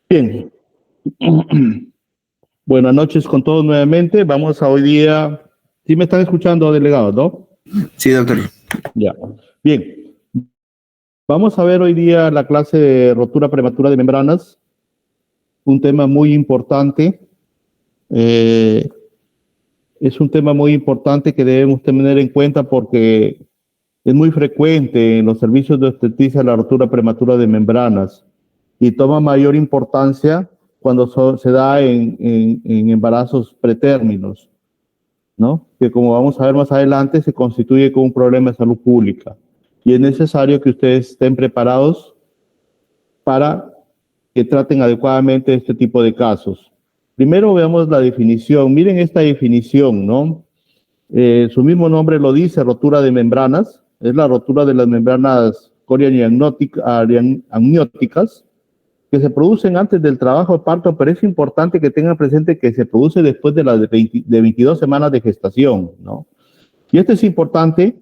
Bien, buenas noches con todos nuevamente. Vamos a hoy día, ¿sí me están escuchando, delegados, no? Sí, doctor. Ya. Bien, vamos a ver hoy día la clase de rotura prematura de membranas, un tema muy importante. Es un tema muy importante que debemos tener en cuenta porque es muy frecuente en los servicios de obstetricia la rotura prematura de membranas y toma mayor importancia cuando se da en embarazos pretérminos, ¿no? Que como vamos a ver más adelante se constituye como un problema de salud pública y es necesario que ustedes estén preparados para que traten adecuadamente este tipo de casos. Primero veamos la definición. Miren esta definición, ¿no? Su mismo nombre lo dice, rotura de membranas. Es la rotura de las membranas corioniamnióticas que se producen antes del trabajo de parto, pero es importante que tengan presente que se produce después de las de 22 semanas de gestación, ¿no? Y esto es importante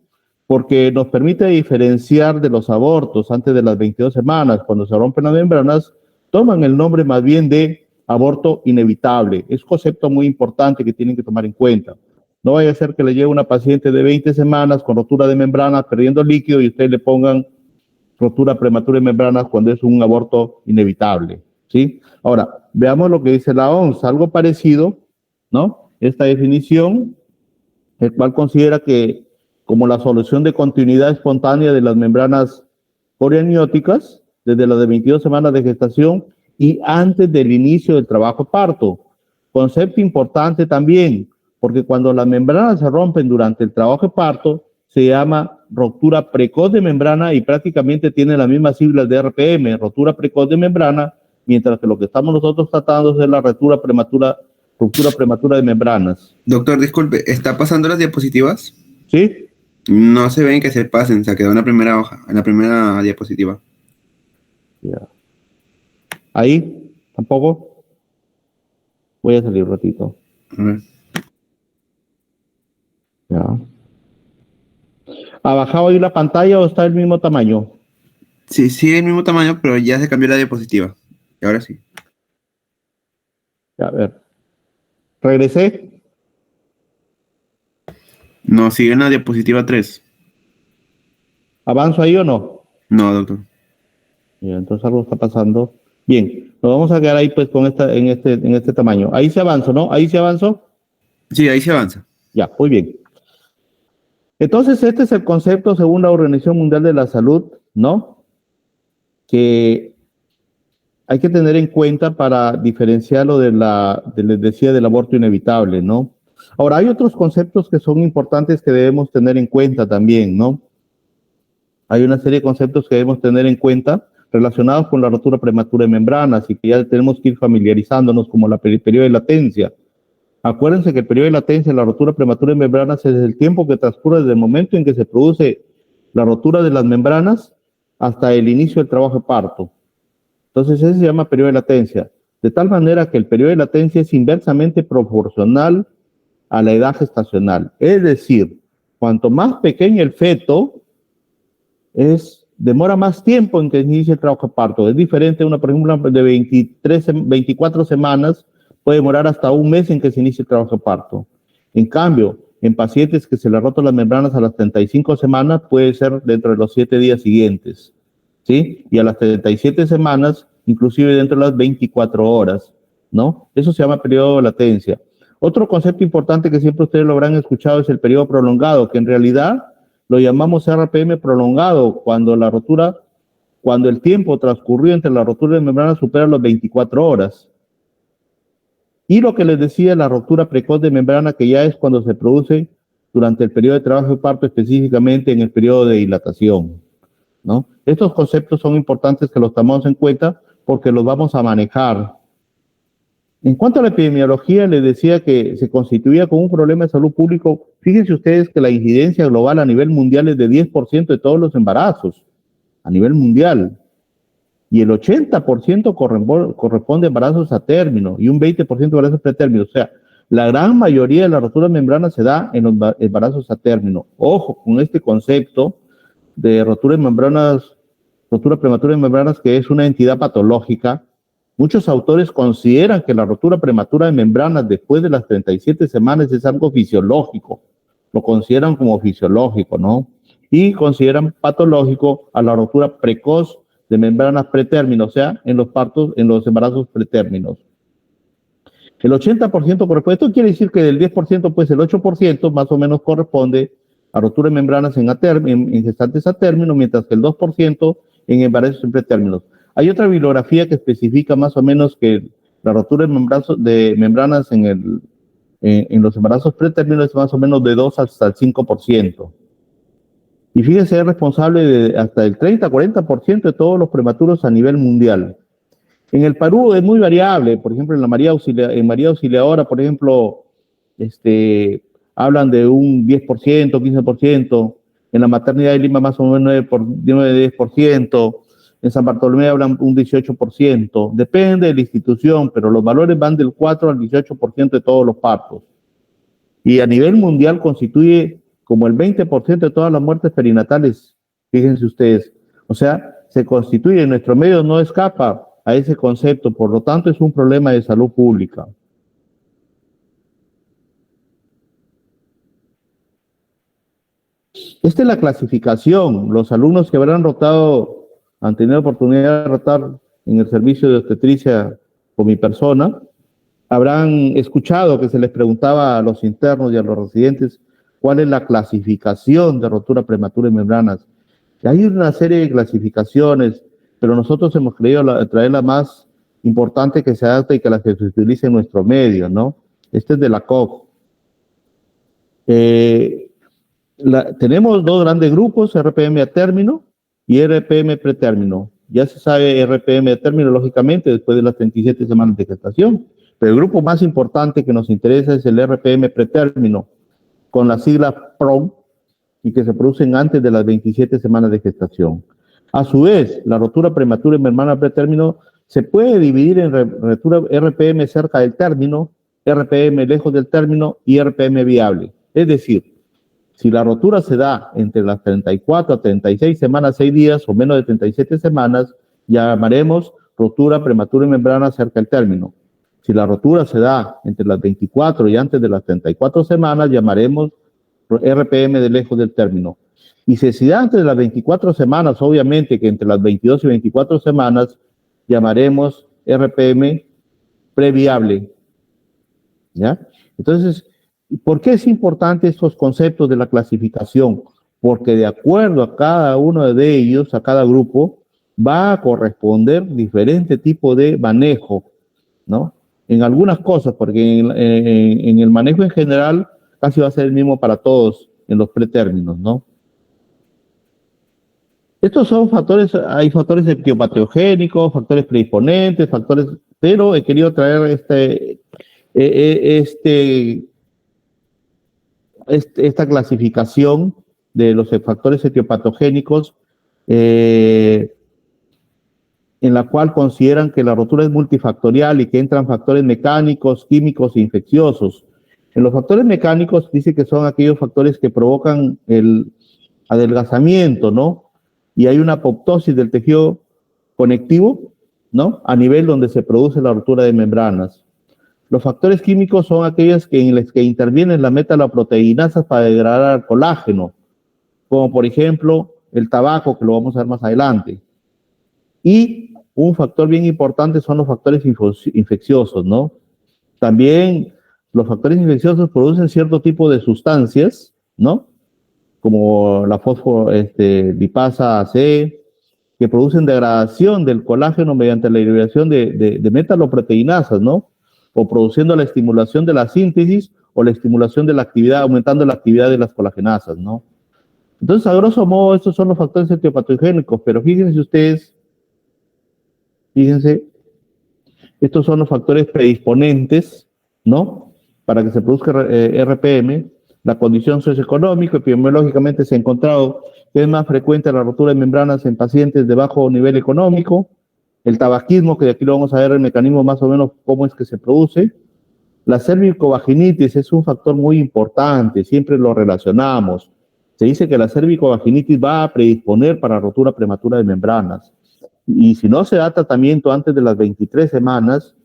porque nos permite diferenciar de los abortos antes de las 22 semanas, cuando se rompen las membranas, toman el nombre más bien de aborto inevitable. Es un concepto muy importante que tienen que tomar en cuenta. No vaya a ser que le llegue una paciente de 20 semanas con rotura de membranas, perdiendo líquido, y ustedes le pongan rotura prematura de membranas cuando es un aborto inevitable, ¿sí? Ahora, veamos lo que dice la OMS, algo parecido, ¿no? Esta definición, el cual considera que como la solución de continuidad espontánea de las membranas corionióticas desde las de 22 semanas de gestación y antes del inicio del trabajo de parto. Concepto importante también, porque cuando las membranas se rompen durante el trabajo de parto, se llama ruptura precoz de membrana y prácticamente tiene las mismas siglas de RPM, ruptura precoz de membrana, mientras que lo que estamos nosotros tratando es la ruptura prematura de membranas. Doctor, disculpe, ¿está pasando las diapositivas? ¿Sí? No se ven que se pasen, se quedó en la primera hoja, en la primera diapositiva. Ya. Ahí, tampoco. Voy a salir un ratito. A ver. Ya. ¿Ha bajado ahí la pantalla o está del mismo tamaño? Sí, sigue el mismo tamaño, pero ya se cambió la diapositiva. Y ahora sí. Ya, a ver. ¿Regresé? No, sigue en la diapositiva 3. ¿Avanzo ahí o no? No, doctor. Ya, entonces algo está pasando. Bien, nos vamos a quedar ahí pues con en este tamaño. Ahí se avanzó, ¿no? Ahí se avanzó. Sí, ahí se avanza. Ya, muy bien. Entonces, este es el concepto según la Organización Mundial de la Salud, ¿no? Que hay que tener en cuenta para diferenciarlo les decía, del aborto inevitable, ¿no? Ahora, hay otros conceptos que son importantes que debemos tener en cuenta también, ¿no? Hay una serie de conceptos que debemos tener en cuenta relacionados con la rotura prematura de membranas y que ya tenemos que ir familiarizándonos, como el periodo de latencia. Acuérdense que el periodo de latencia de la rotura prematura de membranas es el tiempo que transcurre desde el momento en que se produce la rotura de las membranas hasta el inicio del trabajo de parto. Entonces, ese se llama periodo de latencia. De tal manera que el periodo de latencia es inversamente proporcional a la edad gestacional. Es decir, cuanto más pequeño el feto, demora más tiempo en que inicie el trabajo de parto. Es diferente, por ejemplo, de 24 semanas, puede demorar hasta un mes en que se inicie el trabajo de parto. En cambio, en pacientes que se les rotan las membranas a las 35 semanas, puede ser dentro de los 7 días siguientes, ¿sí? Y a las 37 semanas, inclusive dentro de las 24 horas, ¿no? Eso se llama periodo de latencia. Otro concepto importante que siempre ustedes lo habrán escuchado es el periodo prolongado, que en realidad lo llamamos RPM prolongado, cuando el tiempo transcurrido entre la rotura de membrana supera las 24 horas. Y lo que les decía, la ruptura precoz de membrana, que ya es cuando se produce durante el periodo de trabajo de parto, específicamente en el periodo de dilatación, ¿no? Estos conceptos son importantes que los tomamos en cuenta porque los vamos a manejar. En cuanto a la epidemiología, les decía que se constituía como un problema de salud público. Fíjense ustedes que la incidencia global a nivel mundial es de 10% de todos los embarazos, a nivel mundial. Y el 80% corresponde a embarazos a término y un 20% de embarazos pretérmino. O sea, la gran mayoría de la rotura de membrana se da en los embarazos a término. Ojo con este concepto de rotura prematura de membranas, que es una entidad patológica, Muchos autores consideran que la rotura prematura de membranas después de las 37 semanas es algo fisiológico, lo consideran como fisiológico, ¿no? Y consideran patológico a la rotura precoz de membranas pretérmino, o sea, en los partos, en los embarazos pretérminos. El 80% corresponde, esto quiere decir que del 10%, pues el 8% más o menos corresponde a rotura de membranas en gestantes a término, mientras que el 2% en embarazos en pretérminos. Hay otra bibliografía que especifica más o menos que la rotura de membranas en los embarazos pretérminos es más o menos de 2 hasta el 5%. Y fíjese, es responsable de hasta el 30-40% de todos los prematuros a nivel mundial. En el Perú es muy variable, por ejemplo, en María Auxiliadora, por ejemplo, hablan de un 10%, 15%, en la maternidad de Lima más o menos 9-10%, en San Bartolomé hablan un 18%, depende de la institución, pero los valores van del 4 al 18% de todos los partos. Y a nivel mundial constituye como el 20% de todas las muertes perinatales, fíjense ustedes. O sea, se constituye, en nuestro medio no escapa a ese concepto, por lo tanto es un problema de salud pública. Esta es la clasificación. Los alumnos que habrán rotado, han tenido oportunidad de rotar en el servicio de obstetricia con mi persona, habrán escuchado que se les preguntaba a los internos y a los residentes cuál es la clasificación de rotura prematura de membranas. Hay una serie de clasificaciones, pero nosotros hemos querido traer la más importante que se adapta y que la que se utiliza en nuestro medio, ¿no? Este es de la COG. Tenemos dos grandes grupos, RPM a término y RPM pretérmino. Ya se sabe RPM a término, lógicamente, después de las 37 semanas de gestación. Pero el grupo más importante que nos interesa es el RPM pretérmino, con la sigla PROM, y que se producen antes de las 27 semanas de gestación. A su vez, la rotura prematura en membrana pretérmino se puede dividir en rotura RPM cerca del término, RPM lejos del término y RPM viable. Es decir, si la rotura se da entre las 34 a 36 semanas, 6 días o menos de 37 semanas, llamaremos rotura prematura en membrana cerca del término. Si la rotura se da entre las 24 y antes de las 34 semanas, llamaremos RPM de lejos del término. Y si se da antes de las 24 semanas, obviamente que entre las 22 y 24 semanas, llamaremos RPM previable. ¿Ya? Entonces, ¿por qué es importante estos conceptos de la clasificación? Porque de acuerdo a cada uno de ellos, a cada grupo, va a corresponder diferente tipo de manejo, ¿no? En algunas cosas, porque en el manejo en general casi va a ser el mismo para todos en los pretérminos, ¿no? Estos son factores, hay factores etiopatogénicos, factores predisponentes, factores, pero he querido traer esta clasificación de los factores etiopatogénicos en la cual consideran que la rotura es multifactorial y que entran factores mecánicos, químicos e infecciosos. En los factores mecánicos dice que son aquellos factores que provocan el adelgazamiento, ¿no? Y hay una apoptosis del tejido conectivo, ¿no? A nivel donde se produce la rotura de membranas. Los factores químicos son aquellos en los que intervienen las metaloproteinasas para degradar el colágeno, como por ejemplo el tabaco, que lo vamos a ver más adelante. Y un factor bien importante son los factores infecciosos, ¿no? También los factores infecciosos producen cierto tipo de sustancias, ¿no? Como la fosfolipasa C, que producen degradación del colágeno mediante la liberación de metaloproteinasas, ¿no? O produciendo la estimulación de la síntesis o la estimulación de la actividad, aumentando la actividad de las colagenasas, ¿no? Entonces, a grosso modo, estos son los factores etiopatogénicos, pero fíjense ustedes, estos son los factores predisponentes, ¿no? Para que se produzca RPM. La condición socioeconómica, epidemiológicamente se ha encontrado que es más frecuente la rotura de membranas en pacientes de bajo nivel económico. El tabaquismo, que de aquí lo vamos a ver el mecanismo más o menos cómo es que se produce. La cervicovaginitis es un factor muy importante, siempre lo relacionamos. Se dice que la cervicovaginitis va a predisponer para rotura prematura de membranas. Y si no se da tratamiento antes de las 23 semanas,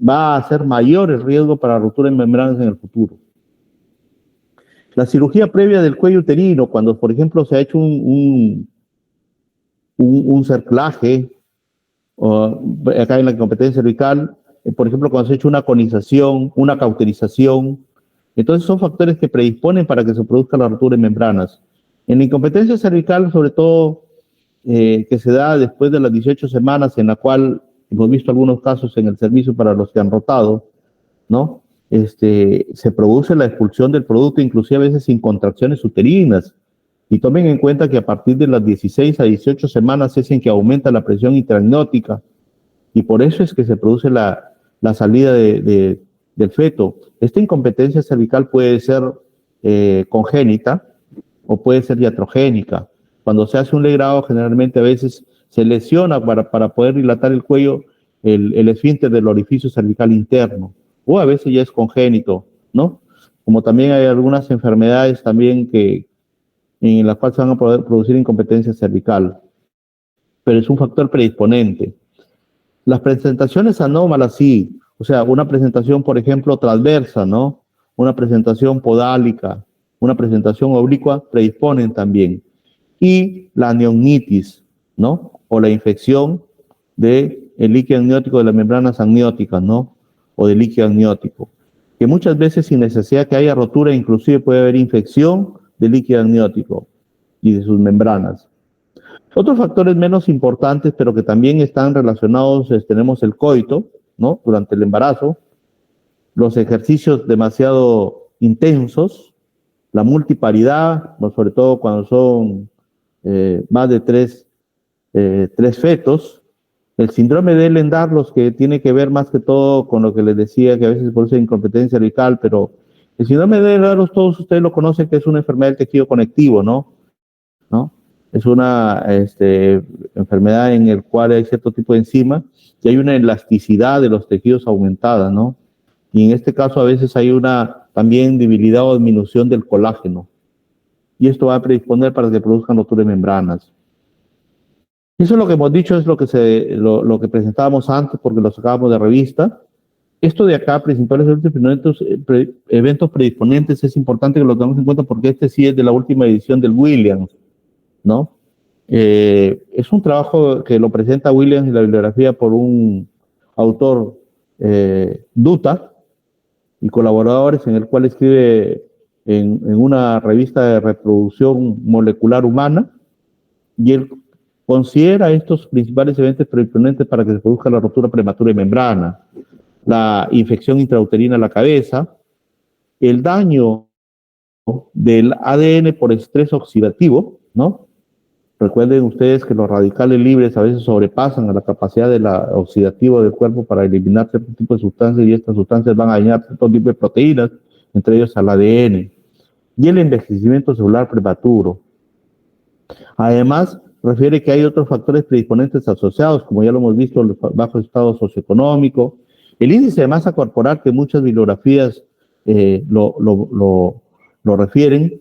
va a ser mayor el riesgo para ruptura de membranas en el futuro. La cirugía previa del cuello uterino, cuando por ejemplo se ha hecho un cerclaje, acá en la incompetencia cervical, por ejemplo, cuando se ha hecho una conización, una cauterización, entonces son factores que predisponen para que se produzca la ruptura de membranas. En la incompetencia cervical, sobre todo, que se da después de las 18 semanas, en la cual hemos visto algunos casos en el servicio para los que han rotado, ¿no? Se produce la expulsión del producto, inclusive a veces sin contracciones uterinas. Y tomen en cuenta que a partir de las 16 a 18 semanas es en que aumenta la presión intraamniótica, y por eso es que se produce la salida del feto. Esta incompetencia cervical puede ser congénita o puede ser iatrogénica. Cuando se hace un legrado, generalmente a veces se lesiona para poder dilatar el cuello, el esfínter del orificio cervical interno, o a veces ya es congénito, ¿no? Como también hay algunas enfermedades también en las cuales se van a poder producir incompetencia cervical, pero es un factor predisponente. Las presentaciones anómalas, sí, o sea, una presentación, por ejemplo, transversa, ¿no? Una presentación podálica, una presentación oblicua, predisponen también. Y la neumonitis, ¿no? O la infección del líquido amniótico de las membranas amnióticas, ¿no? O del líquido amniótico, que muchas veces sin necesidad que haya rotura, inclusive puede haber infección del líquido amniótico y de sus membranas. Otros factores menos importantes, pero que también están relacionados, tenemos el coito, ¿no? Durante el embarazo, los ejercicios demasiado intensos, la multiparidad, ¿no? Sobre todo cuando son más de tres fetos, el síndrome de Ehlers-Danlos, que tiene que ver más que todo con lo que les decía, que a veces produce incompetencia cervical, pero el síndrome de Ehlers-Danlos todos ustedes lo conocen, que es una enfermedad del tejido conectivo, ¿no? Es una enfermedad en la cual hay cierto tipo de enzima y hay una elasticidad de los tejidos aumentada, ¿no? Y en este caso a veces hay una también debilidad o disminución del colágeno. Y esto va a predisponer para que produzcan rotura de membranas. Eso es lo que hemos dicho, es lo que presentábamos antes porque lo sacábamos de revista. Esto de acá, principales eventos predisponentes, es importante que lo tengamos en cuenta porque este sí es de la última edición del Williams, ¿no? Es un trabajo que lo presenta Williams en la bibliografía por un autor, Dutta, y colaboradores, en el cual escribe en una revista de reproducción molecular humana, y él considera estos principales eventos predisponentes para que se produzca la rotura prematura de membrana: la infección intrauterina a la cabeza, el daño del ADN por estrés oxidativo, ¿no? Recuerden ustedes que los radicales libres a veces sobrepasan a la capacidad de la oxidativo del cuerpo para eliminar cierto tipo de sustancias, y estas sustancias van a dañar cierto tipo de proteínas, entre ellos al ADN. Y el envejecimiento celular prematuro. Además, refiere que hay otros factores predisponentes asociados, como ya lo hemos visto, el bajo estado socioeconómico, el índice de masa corporal, que muchas bibliografías lo refieren,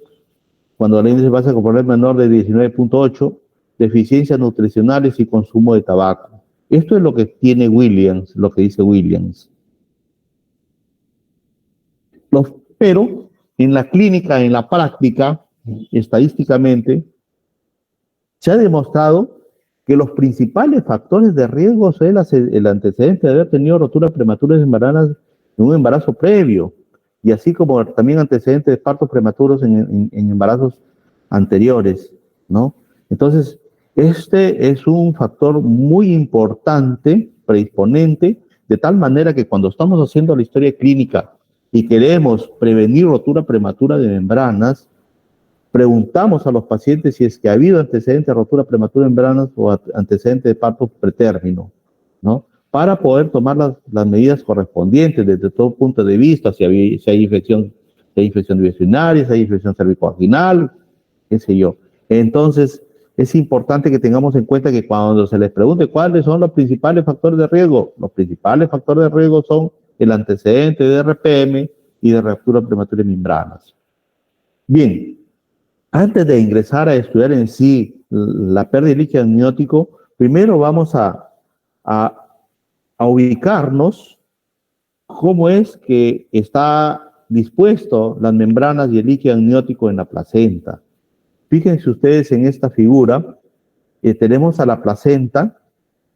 cuando el índice de masa corporal es menor de 19.8, deficiencias nutricionales y consumo de tabaco. Esto es lo que tiene Williams, lo que dice Williams. Pero en la clínica, en la práctica, estadísticamente, se ha demostrado que los principales factores de riesgo son el antecedente de haber tenido rotura prematura de membranas en un embarazo previo, y así como también antecedentes de partos prematuros en embarazos anteriores, ¿no? Entonces, este es un factor muy importante, predisponente, de tal manera que cuando estamos haciendo la historia clínica y queremos prevenir rotura prematura de membranas, preguntamos a los pacientes si es que ha habido antecedentes de rotura prematura de membranas o antecedentes de parto pretérmino, ¿no? Para poder tomar las medidas correspondientes desde todo punto de vista, si hay infección de vías urinarias, si hay infección cervicovaginal, qué sé yo. Entonces, es importante que tengamos en cuenta que cuando se les pregunte cuáles son los principales factores de riesgo, los principales factores de riesgo son el antecedente de RPM y de rotura prematura de membranas. Bien, antes de ingresar a estudiar en sí la pérdida de líquido amniótico, primero vamos a ubicarnos cómo es que está dispuesto las membranas y el líquido amniótico en la placenta. Fíjense ustedes en esta figura, tenemos a la placenta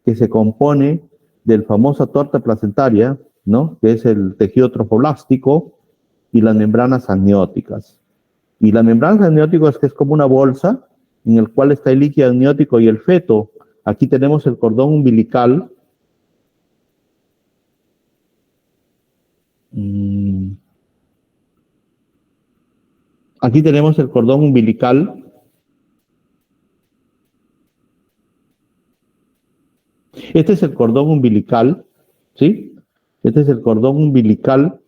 que se compone del famosa torta placentaria, ¿no? Que es el tejido trofoblástico y las membranas amnióticas. Y las membranas amnióticas que es como una bolsa en el cual está el líquido amniótico y el feto. Aquí tenemos el cordón umbilical. Aquí tenemos el cordón umbilical. Este es el cordón umbilical, ¿sí? Este es el cordón umbilical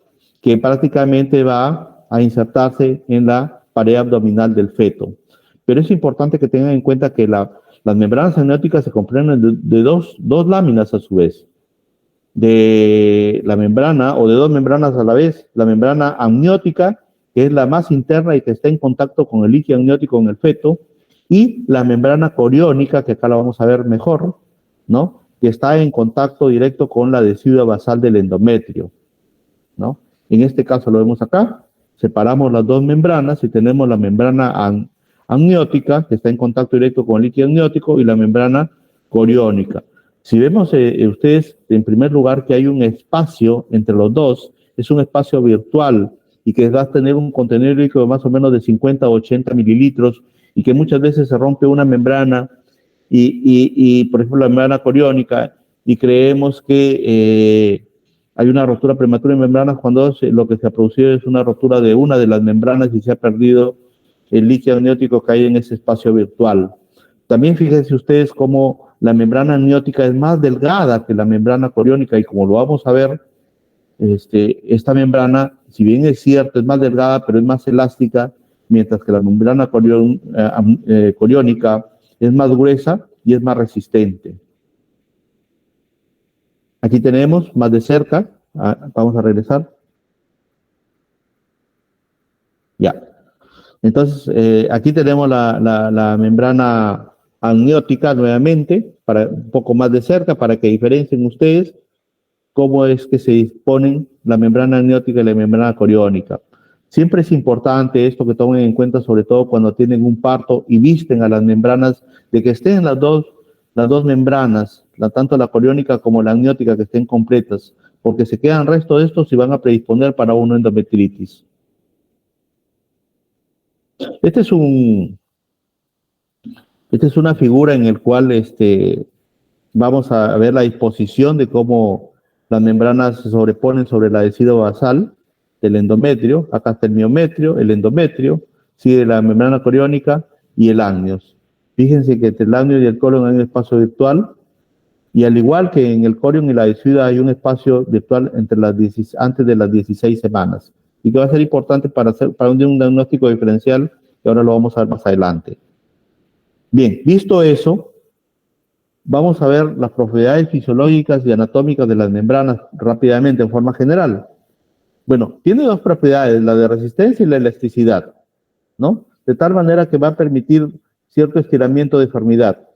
que prácticamente va a insertarse en la pared abdominal del feto. Pero es importante que tengan en cuenta que las membranas amnióticas se comprenden de dos láminas a su vez. De la membrana o de dos membranas a la vez. La membrana amniótica, que es la más interna y que está en contacto con el líquido amniótico en el feto, y la membrana coriónica, que acá la vamos a ver mejor, ¿no? Que está en contacto directo con la adhesiva basal del endometrio, ¿no? En este caso lo vemos acá, separamos las dos membranas y tenemos la membrana amniótica, que está en contacto directo con el líquido amniótico, y la membrana coriónica. Si vemos ustedes, en primer lugar, que hay un espacio entre los dos, es un espacio virtual y que va a tener un contenido líquido de más o menos de 50 o 80 mililitros y que muchas veces se rompe una membrana y por ejemplo, la membrana coriónica, y creemos que hay una rotura prematura en membranas cuando lo que se ha producido es una rotura de una de las membranas y se ha perdido el líquido amniótico que hay en ese espacio virtual. También fíjense ustedes cómo la membrana amniótica es más delgada que la membrana coriónica, y como lo vamos a ver, esta membrana, si bien es cierto, es más delgada, pero es más elástica, mientras que la membrana coriónica es más gruesa y es más resistente. Aquí tenemos más de cerca, vamos a regresar. Ya. Entonces, aquí tenemos la membrana amniótica nuevamente, para un poco más de cerca, para que diferencien ustedes cómo es que se disponen la membrana amniótica y la membrana coriónica. Siempre es importante esto que tomen en cuenta, sobre todo cuando tienen un parto y visten a las membranas, de que estén las dos membranas, tanto la coriónica como la amniótica, que estén completas, porque se quedan restos de estos y van a predisponer para una endometritis. Esta es una figura en la cual vamos a ver la disposición de cómo las membranas se sobreponen sobre la adhesiva basal del endometrio. Acá está el miometrio, el endometrio, sigue la membrana coriónica y el amnios. Fíjense que entre el amnios y el corión hay un espacio virtual, y al igual que en el corión y la adhesiva hay un espacio virtual antes de las 16 semanas, y que va a ser importante para un diagnóstico diferencial, que ahora lo vamos a ver más adelante. Bien, visto eso, vamos a ver las propiedades fisiológicas y anatómicas de las membranas rápidamente, en forma general. Bueno, tiene dos propiedades, la de resistencia y la elasticidad, ¿no? De tal manera que va a permitir cierto estiramiento de deformidad.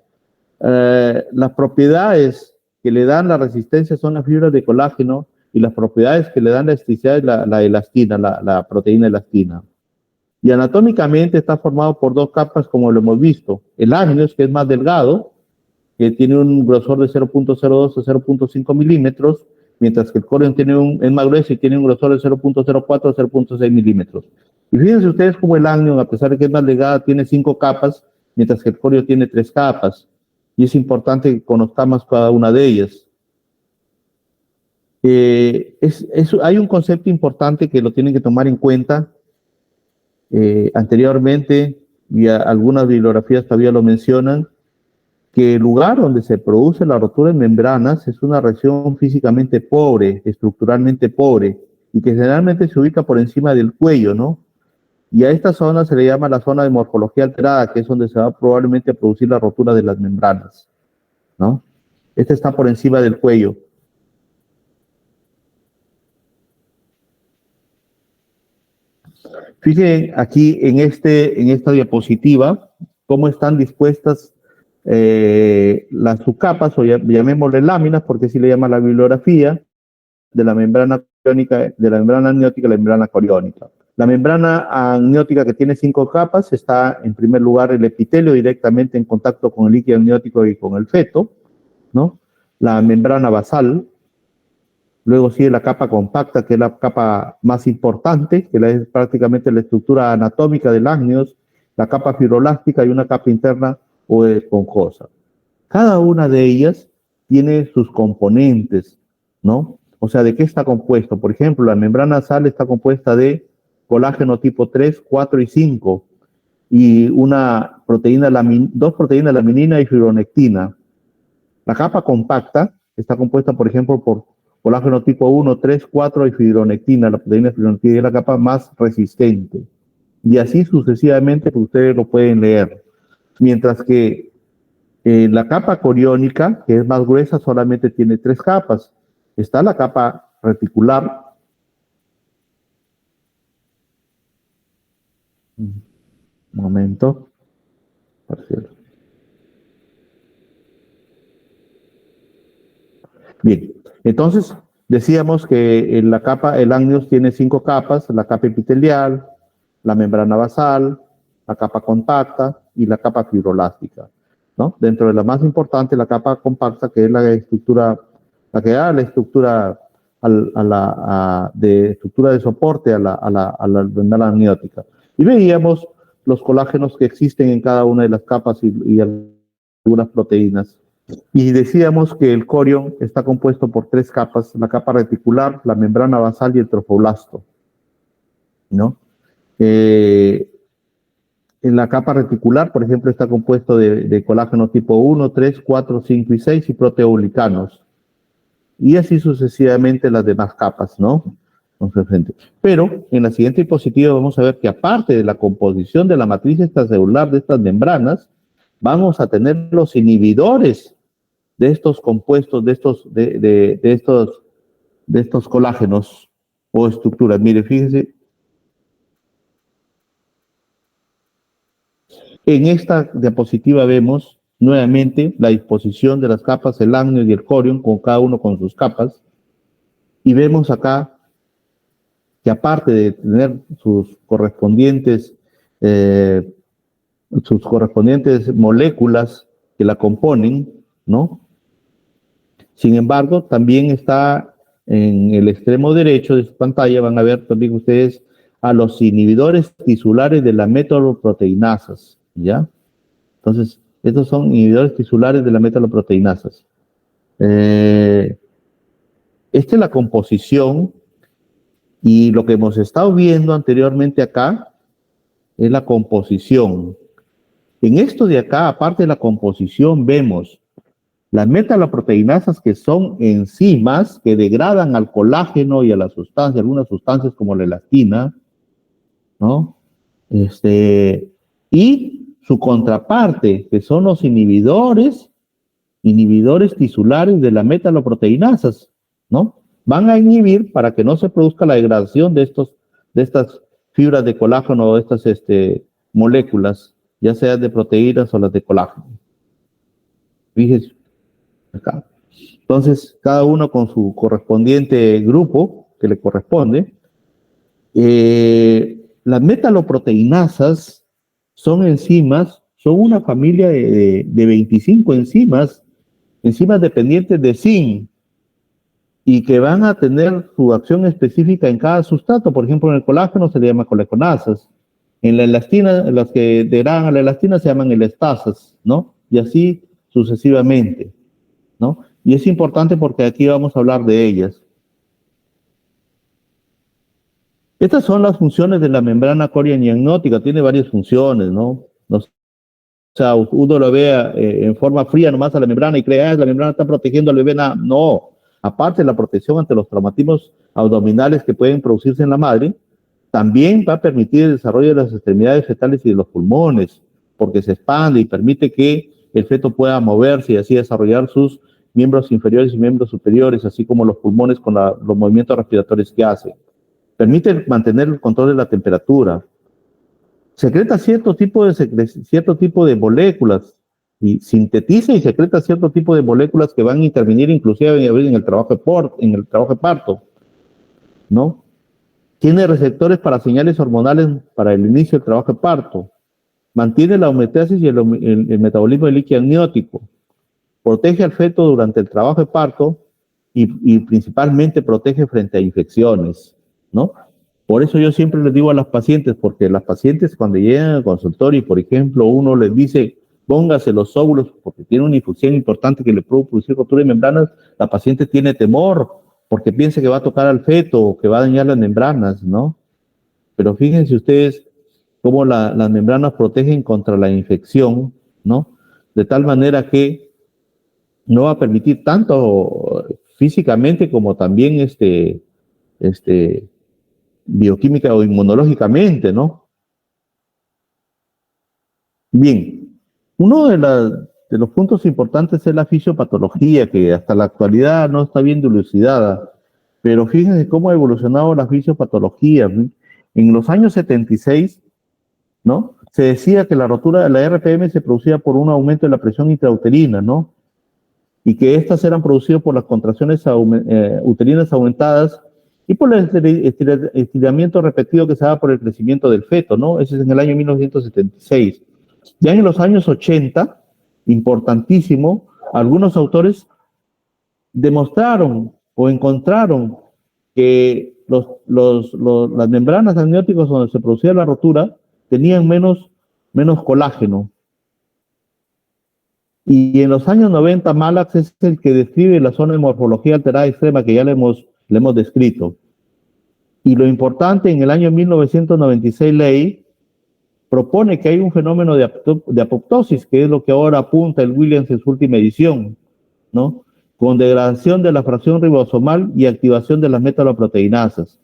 Las propiedades que le dan la resistencia son las fibras de colágeno, y las propiedades que le dan la elasticidad es la elastina, la proteína elastina. Y anatómicamente está formado por dos capas, como lo hemos visto. El amnios, que es más delgado, que tiene un grosor de 0.02 a 0.5 milímetros, mientras que el corión es más grueso y tiene un grosor de 0.04 a 0.6 milímetros. Y fíjense ustedes cómo el amnion, a pesar de que es más delgada, tiene 5 capas, mientras que el corión tiene 3 capas. Y es importante que conozcamos cada una de ellas. Hay un concepto importante que lo tienen que tomar en cuenta. Anteriormente, y algunas bibliografías todavía lo mencionan, que el lugar donde se produce la rotura de membranas es una región físicamente pobre, estructuralmente pobre, y que generalmente se ubica por encima del cuello, ¿no? Y a esta zona se le llama la zona de morfología alterada, que es donde se va probablemente a producir la rotura de las membranas, ¿no? Esta está por encima del cuello. Fíjense aquí en esta diapositiva cómo están dispuestas Las subcapas, o llamémosle láminas, porque así le llama la bibliografía, de la membrana coriónica, de la membrana amniótica y la membrana coriónica. La membrana amniótica, que tiene 5 capas, está en primer lugar el epitelio directamente en contacto con el líquido amniótico y con el feto, ¿no? La membrana basal, luego sigue la capa compacta, que es la capa más importante, que es prácticamente la estructura anatómica del ágneos, la capa fibrolástica y una capa interna o esponjosa. Cada una de ellas tiene sus componentes, ¿no? O sea, ¿de qué está compuesto? Por ejemplo, la membrana basal está compuesta de colágeno tipo 3, 4 y 5, y dos proteínas laminina y fibronectina. La capa compacta está compuesta, por ejemplo, por colágeno tipo 1, 3, 4 y fibronectina. La proteína fibronectina es la capa más resistente. Y así sucesivamente, pues ustedes lo pueden leer. Mientras que la capa coriónica, que es más gruesa, solamente tiene 3 capas. Está la capa reticular. Un momento. Bien, entonces decíamos que en la capa, el ágneos tiene 5 capas: la capa epitelial, la membrana basal, la capa compacta y la capa fibrolástica, ¿no? Dentro de la más importante, la capa compacta, que es la estructura, la que da la estructura de estructura de soporte a la membrana amniótica. Y veíamos los colágenos que existen en cada una de las capas y algunas proteínas. Y decíamos que el corión está compuesto por 3 capas: la capa reticular, la membrana basal y el trofoblasto, ¿no? En la capa reticular, por ejemplo, está compuesto de colágeno tipo 1, 3, 4, 5 y 6 y proteoglicanos. Y así sucesivamente las demás capas, ¿no? Pero en la siguiente diapositiva vamos a ver que, aparte de la composición de la matriz extracelular de estas membranas, vamos a tener los inhibidores de estos compuestos, de estos colágenos o estructuras. Mire, fíjense, en esta diapositiva vemos nuevamente la disposición de las capas, el ágneos y el corión, con cada uno con sus capas, y vemos acá que, aparte de tener sus correspondientes moléculas que la componen, ¿no? Sin embargo, también está en el extremo derecho de su pantalla, van a ver también ustedes a los inhibidores tisulares de la metaloproteinasas, ¿ya? Entonces, estos son inhibidores tisulares de la metaloproteinasas. Esta es la composición, y lo que hemos estado viendo anteriormente acá es la composición. En esto de acá, aparte de la composición, vemos las metaloproteinasas, que son enzimas que degradan al colágeno y a la sustancia, algunas sustancias como la elastina, ¿no? Y su contraparte, que son los inhibidores tisulares de las metaloproteinasas, ¿no? Van a inhibir para que no se produzca la degradación de estas fibras de colágeno o estas moléculas, ya sean de proteínas o las de colágeno. Fíjense acá. Entonces, cada uno con su correspondiente grupo que le corresponde. Las metaloproteinasas son enzimas, son una familia de 25 enzimas dependientes de zinc, y que van a tener su acción específica en cada sustrato. Por ejemplo, en el colágeno se le llama coleconasas, en la elastina, las que degradan a la elastina se llaman elastasas, ¿no? Y así sucesivamente, ¿no? Y es importante porque aquí vamos a hablar de ellas. Estas son las funciones de la membrana corioniagnótica. Tiene varias funciones, ¿no? O sea, uno lo ve en forma fría nomás a la membrana y cree, la membrana está protegiendo al bebé. No. Aparte de la protección ante los traumatismos abdominales que pueden producirse en la madre, también va a permitir el desarrollo de las extremidades fetales y de los pulmones, porque se expande y permite que el feto pueda moverse y así desarrollar sus miembros inferiores y miembros superiores, así como los pulmones con los movimientos respiratorios que hace. Permite mantener el control de la temperatura. Secreta cierto tipo de moléculas, y sintetiza y secreta cierto tipo de moléculas que van a intervenir inclusive en el trabajo de parto, ¿no? Tiene receptores para señales hormonales para el inicio del trabajo de parto. Mantiene la homeostasis y el metabolismo del líquido amniótico. Protege al feto durante el trabajo de parto y principalmente protege frente a infecciones, ¿no? Por eso yo siempre les digo a las pacientes, porque las pacientes cuando llegan al consultorio y, por ejemplo, uno les dice, póngase los óvulos porque tiene una infusión importante que le puede producir rotura de membranas, la paciente tiene temor porque piensa que va a tocar al feto o que va a dañar las membranas, ¿no? Pero fíjense ustedes cómo las membranas protegen contra la infección, ¿no? De tal manera que no va a permitir tanto físicamente como también bioquímica o inmunológicamente, ¿no? Bien, uno de los puntos importantes es la fisiopatología, que hasta la actualidad no está bien dilucidada, pero fíjense cómo ha evolucionado la fisiopatología. En los años 76, ¿no? Se decía que la rotura de la RPM se producía por un aumento de la presión intrauterina, ¿no? Y que estas eran producidas por las contracciones uterinas aumentadas y por el estiramiento repetido que se da por el crecimiento del feto, ¿no? Ese es en el año 1976. Ya en los años 80, importantísimo, algunos autores demostraron o encontraron que las membranas amnióticas donde se producía la rotura tenían menos colágeno. Y en los años 90, Malax es el que describe la zona de morfología alterada extrema que ya le hemos descrito. Y lo importante, en el año 1996, Ley propone que hay un fenómeno de apoptosis, que es lo que ahora apunta el Williams en su última edición, ¿no? Con degradación de la fracción ribosomal y activación de las metaloproteinasas.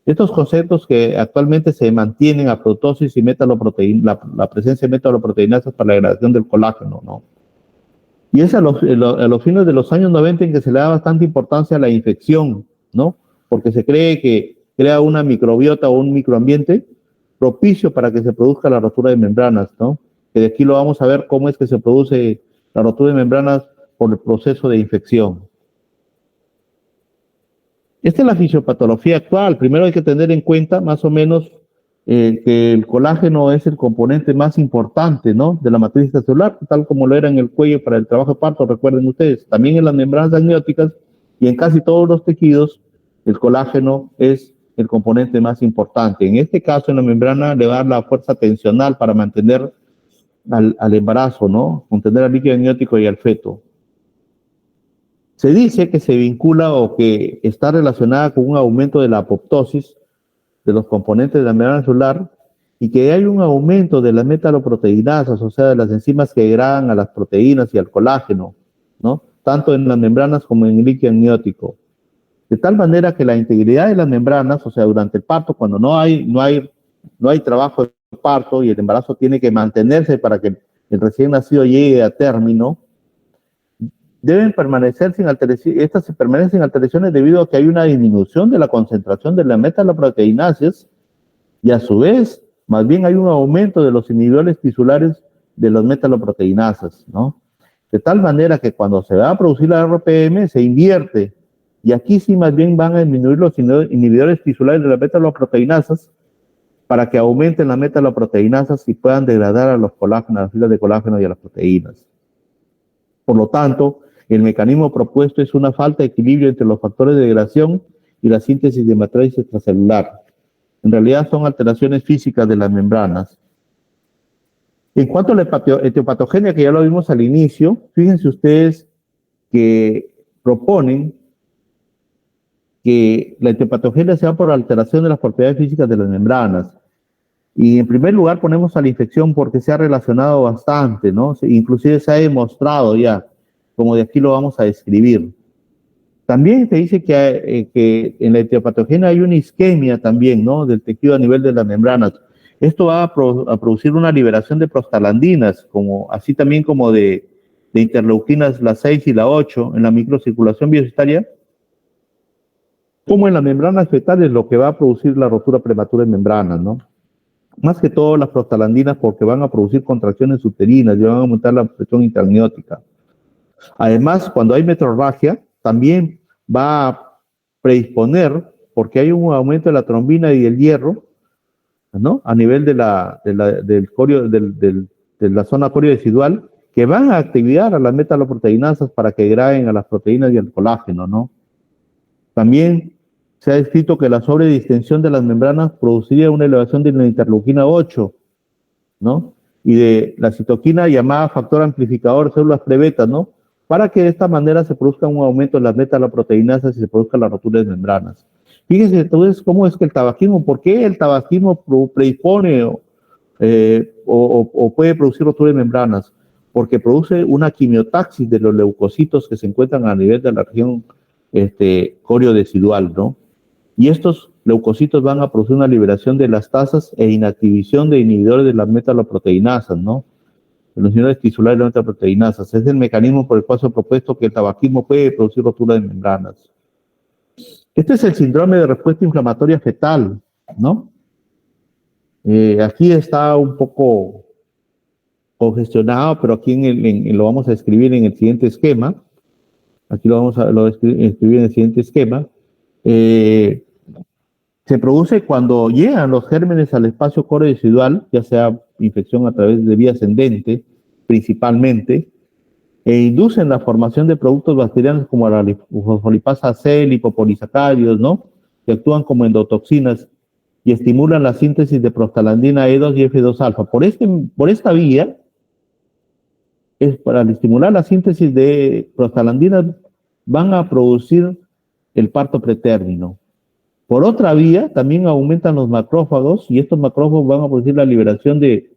Estos conceptos que actualmente se mantienen, apoptosis y la presencia de metaloproteinasas para la degradación del colágeno, ¿no? Y es a los fines de los años 90 en que se le da bastante importancia a la infección, ¿no? Porque se cree que crea una microbiota o un microambiente propicio para que se produzca la rotura de membranas, ¿no? Que de aquí lo vamos a ver cómo es que se produce la rotura de membranas por el proceso de infección. Esta es la fisiopatología actual. Primero hay que tener en cuenta más o menos que el colágeno es el componente más importante, ¿no? De la matriz extracelular, tal como lo era en el cuello para el trabajo de parto, recuerden ustedes. También en las membranas amnióticas y en casi todos los tejidos, el colágeno es el componente más importante. En este caso, en la membrana le va a dar la fuerza tensional para mantener al embarazo, ¿no? Contener al líquido amniótico y al feto. Se dice que se vincula o que está relacionada con un aumento de la apoptosis de los componentes de la membrana celular y que hay un aumento de las metaloproteinasas, o sea, de las enzimas que degradan a las proteínas y al colágeno, ¿no? Tanto en las membranas como en el líquido amniótico. De tal manera que la integridad de las membranas, o sea, durante el parto, cuando no hay trabajo de parto y el embarazo tiene que mantenerse para que el recién nacido llegue a término, deben permanecer sin alteraciones. Estas se permanecen sin alteraciones debido a que hay una disminución de la concentración de las metaloproteinasas y a su vez, más bien hay un aumento de los inhibidores tisulares de las metaloproteinasas, ¿no? De tal manera que cuando se va a producir la RPM se invierte y aquí sí más bien van a disminuir los inhibidores tisulares de las metaloproteinasas para que aumenten las metaloproteinasas y puedan degradar a los colágenos, a las filas de colágeno y a las proteínas. Por lo tanto, el mecanismo propuesto es una falta de equilibrio entre los factores de degradación y la síntesis de matriz extracelular. En realidad son alteraciones físicas de las membranas. En cuanto a la etiopatogenia, que ya lo vimos al inicio, fíjense ustedes que proponen que la etiopatogenia sea por alteración de las propiedades físicas de las membranas. Y en primer lugar ponemos a la infección porque se ha relacionado bastante, ¿no? Inclusive se ha demostrado ya, como de aquí lo vamos a describir. También se dice que en la etiopatogenia hay una isquemia también, ¿no? Del tejido a nivel de las membranas. Esto va a producir una liberación de prostaglandinas, así también como de interleuquinas la 6 y la 8 en la microcirculación biocitaria, como en las membranas fetales, lo que va a producir la rotura prematura de membranas, ¿no? más que todo las prostaglandinas porque van a producir contracciones uterinas y van a aumentar la presión intraamniótica. Además, cuando hay metrorragia, también va a predisponer, porque hay un aumento de la trombina y del hierro, ¿no? A nivel de la zona coriodecidual, que van a activar a las metaloproteinasas para que graben a las proteínas y al colágeno, ¿no? También se ha descrito que la sobredistensión de las membranas produciría una elevación de la interleuquina 8, ¿no? Y de la citoquina llamada factor amplificador de células pre-beta, ¿no? Para que de esta manera se produzca un aumento de las metaloproteinasas y se produzca la rotura de membranas. Fíjense entonces cómo es que el tabaquismo, ¿por qué el tabaquismo predispone o puede producir rotura de membranas? Porque produce una quimiotaxis de los leucocitos que se encuentran a nivel de la región coriodecidual, ¿no? Y estos leucocitos van a producir una liberación de las tasas e inactivación de inhibidores de las metaloproteinasas, ¿no? De los inhibidores tisulares de las metaloproteinasas. Es el mecanismo por el cual se ha propuesto que el tabaquismo puede producir rotura de membranas. Este es el síndrome de respuesta inflamatoria fetal, ¿no? Aquí está un poco congestionado, pero aquí lo vamos a escribir en el siguiente esquema. Aquí lo escribir en el siguiente esquema. Se produce cuando llegan los gérmenes al espacio coriodecidual, ya sea infección a través de vía ascendente, principalmente, e inducen la formación de productos bacterianos como la fosfolipasa C, lipopolisacáridos, ¿no? Que actúan como endotoxinas y estimulan la síntesis de prostaglandina E2 y F2 alfa. Por esta vía, para estimular la síntesis de prostaglandina, van a producir el parto pretérmino. Por otra vía, también aumentan los macrófagos y estos macrófagos van a producir la liberación de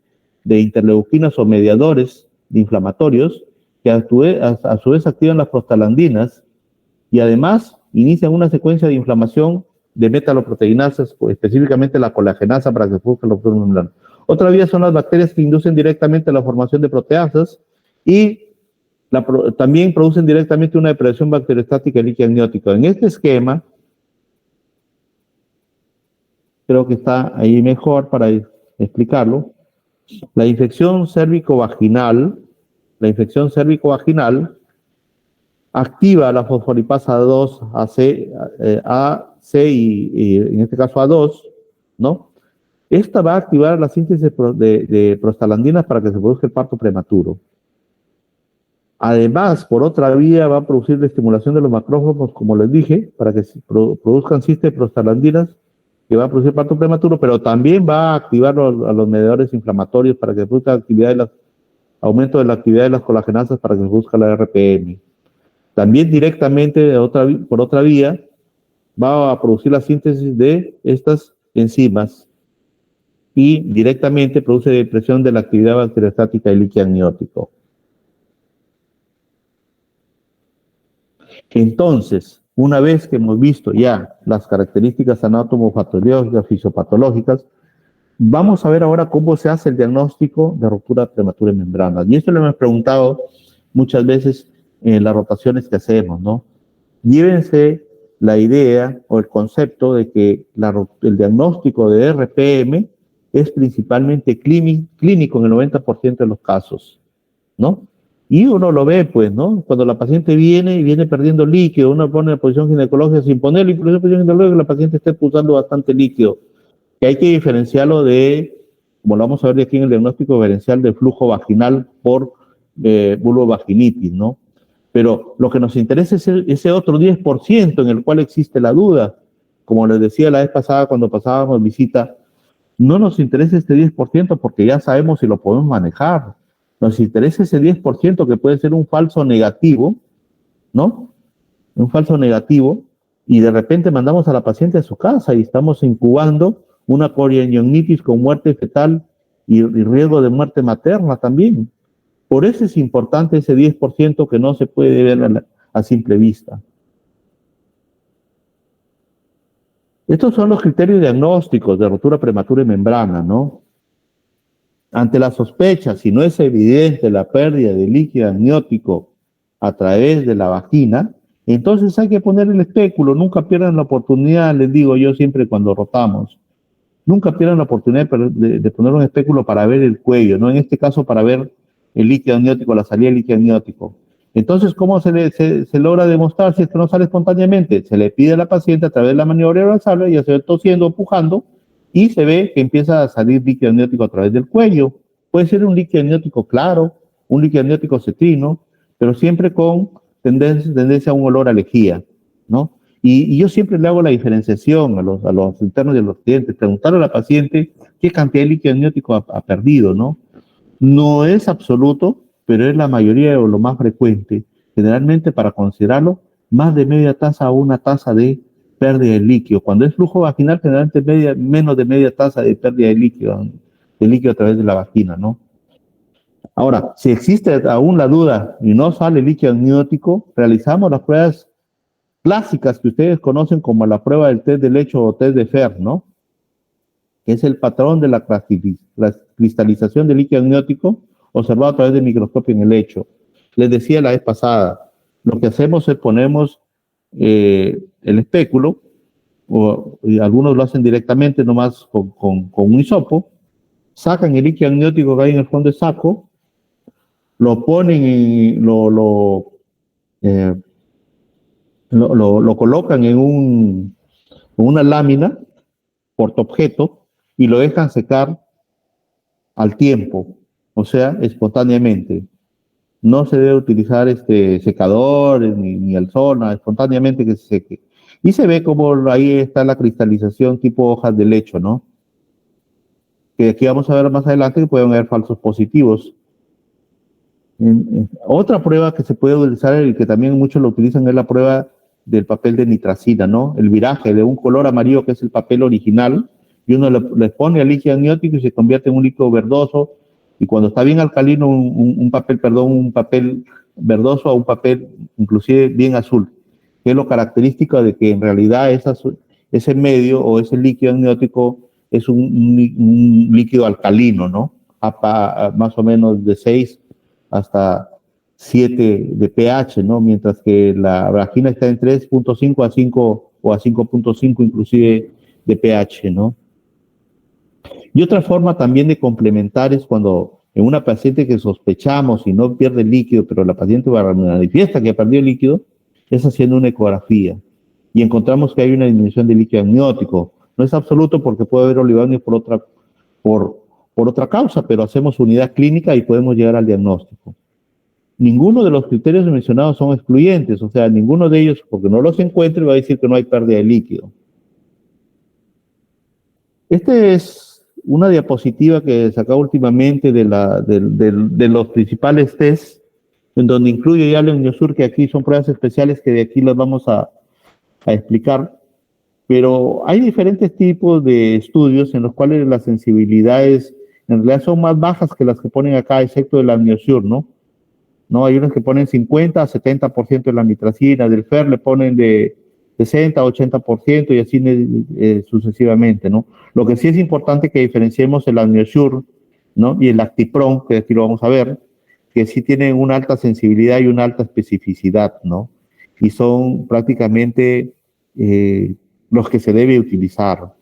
interleuquinas o mediadores inflamatorios que a su vez activan las prostaglandinas y además inician una secuencia de inflamación de metaloproteinasas, específicamente la colagenasa para que se produzca la ruptura membrana. Otra vía son las bacterias que inducen directamente la formación de proteasas y también producen directamente una depredación bacteriostática y líquida amniótica. En este esquema, creo que está ahí mejor para explicarlo. La infección cérvico-vaginal activa la fosfolipasa 2, A, C y en este caso A2, ¿no? Esta va a activar la síntesis de prostaglandinas para que se produzca el parto prematuro. Además, por otra vía, va a producir la estimulación de los macrófagos, como les dije, para que se produzcan síntesis de prostaglandinas que va a producir parto prematuro, pero también va a activar a los mediadores inflamatorios para que se produzca aumento de la actividad de las colagenasas para que se produzca la RPM. También directamente, por otra vía, va a producir la síntesis de estas enzimas y directamente produce depresión de la actividad bacteriostática y líquido amniótico. Entonces, una vez que hemos visto ya las características anatomopatológicas, fisiopatológicas, vamos a ver ahora cómo se hace el diagnóstico de ruptura prematura de membranas. Y esto lo hemos preguntado muchas veces en las rotaciones que hacemos, ¿no? Llévense la idea o el concepto de que el diagnóstico de RPM es principalmente clínico en el 90% de los casos, ¿no? Y uno lo ve, pues, ¿no? Cuando la paciente viene perdiendo líquido, uno pone la posición ginecológica sin ponerle incluso posición ginecológica, la paciente está expulsando bastante líquido. Que hay que diferenciarlo como lo vamos a ver de aquí en el diagnóstico diferencial de flujo vaginal por vulvovaginitis, ¿no? Pero lo que nos interesa es ese otro 10% en el cual existe la duda. Como les decía la vez pasada cuando pasábamos visita, no nos interesa este 10% porque ya sabemos si lo podemos manejar. Nos interesa ese 10% que puede ser un falso negativo, ¿no? Un falso negativo, y de repente mandamos a la paciente a su casa y estamos incubando una coriangiognitis con muerte fetal y riesgo de muerte materna también. Por eso es importante ese 10% que no se puede ver a simple vista. Estos son los criterios diagnósticos de rotura prematura de membrana, ¿no? Ante la sospecha, si no es evidente la pérdida de líquido amniótico a través de la vagina, entonces hay que poner el espéculo. Nunca pierdan la oportunidad, les digo yo siempre cuando rotamos. nunca pierdan la oportunidad de poner un espéculo para ver el cuello, ¿no? En este caso, para ver el líquido amniótico, la salida del líquido amniótico. Entonces, ¿cómo se logra demostrar si es que no sale espontáneamente? Se le pide a la paciente a través de la maniobra oral, ya se ve tosiendo, empujando, y se ve que empieza a salir líquido amniótico a través del cuello. Puede ser un líquido amniótico claro, un líquido amniótico cetrino, pero siempre con tendencia a un olor a lejía, ¿no? Y yo siempre le hago la diferenciación a los internos y a los clientes, preguntarle a la paciente qué cantidad de líquido amniótico ha perdido, ¿no? No es absoluto, pero es la mayoría o lo más frecuente. Generalmente, para considerarlo, más de media taza o una taza de pérdida de líquido. Cuando es flujo vaginal, generalmente menos de media taza de pérdida de líquido a través de la vagina, ¿no? Ahora, si existe aún la duda y no sale líquido amniótico, realizamos las pruebas clásicas que ustedes conocen como la prueba del test de lecho o test de Fer, ¿no? Que es el patrón de la cristalización del líquido amniótico observado a través del microscopio en el lecho. Les decía la vez pasada, lo que hacemos es ponemos el espéculo, y algunos lo hacen directamente nomás con un hisopo, sacan el líquido amniótico que hay en el fondo del saco, lo ponen y lo colocan en una lámina portaobjeto y lo dejan secar al tiempo, o sea, espontáneamente. No se debe utilizar secadores ni al sol, nada, espontáneamente que se seque. Y se ve como ahí está la cristalización tipo hojas de lecho, ¿no? Que aquí vamos a ver más adelante que pueden haber falsos positivos. Otra prueba que se puede utilizar y que también muchos lo utilizan es la prueba del papel de nitracina, ¿no? El viraje de un color amarillo que es el papel original, y uno le pone al líquido amniótico y se convierte en un líquido verdoso, y cuando está bien alcalino un papel verdoso a un papel inclusive bien azul, que es lo característico de que en realidad ese medio o ese líquido amniótico es un líquido alcalino, ¿no? Más o menos de 6 hasta 7 de pH, ¿no? Mientras que la vagina está en 3.5 a 5 o a 5.5 inclusive de pH, ¿no? Y otra forma también de complementar es cuando en una paciente que sospechamos y no pierde líquido, pero la paciente manifiesta que perdió líquido, es haciendo una ecografía y encontramos que hay una disminución de líquido amniótico. No es absoluto porque puede haber oligoamnios por otra causa, pero hacemos unidad clínica y podemos llegar al diagnóstico. Ninguno de los criterios mencionados son excluyentes, o sea, ninguno de ellos, porque no los encuentre, va a decir que no hay pérdida de líquido. Este es una diapositiva que sacó últimamente de los principales tests, en donde incluye ya el Amniosur, que aquí son pruebas especiales que de aquí las vamos a explicar, pero hay diferentes tipos de estudios en los cuales las sensibilidades en realidad son más bajas que las que ponen acá, excepto del Amniosur, ¿no? No, hay unos que ponen 50 a 70% de la nitracina, del FER le ponen de 60 a 80% y así sucesivamente, ¿no? Lo que sí es importante que diferenciemos el Amniosur, ¿no? Y el Actipron, que aquí lo vamos a ver, que sí tienen una alta sensibilidad y una alta especificidad, ¿no? Y son prácticamente los que se debe utilizar.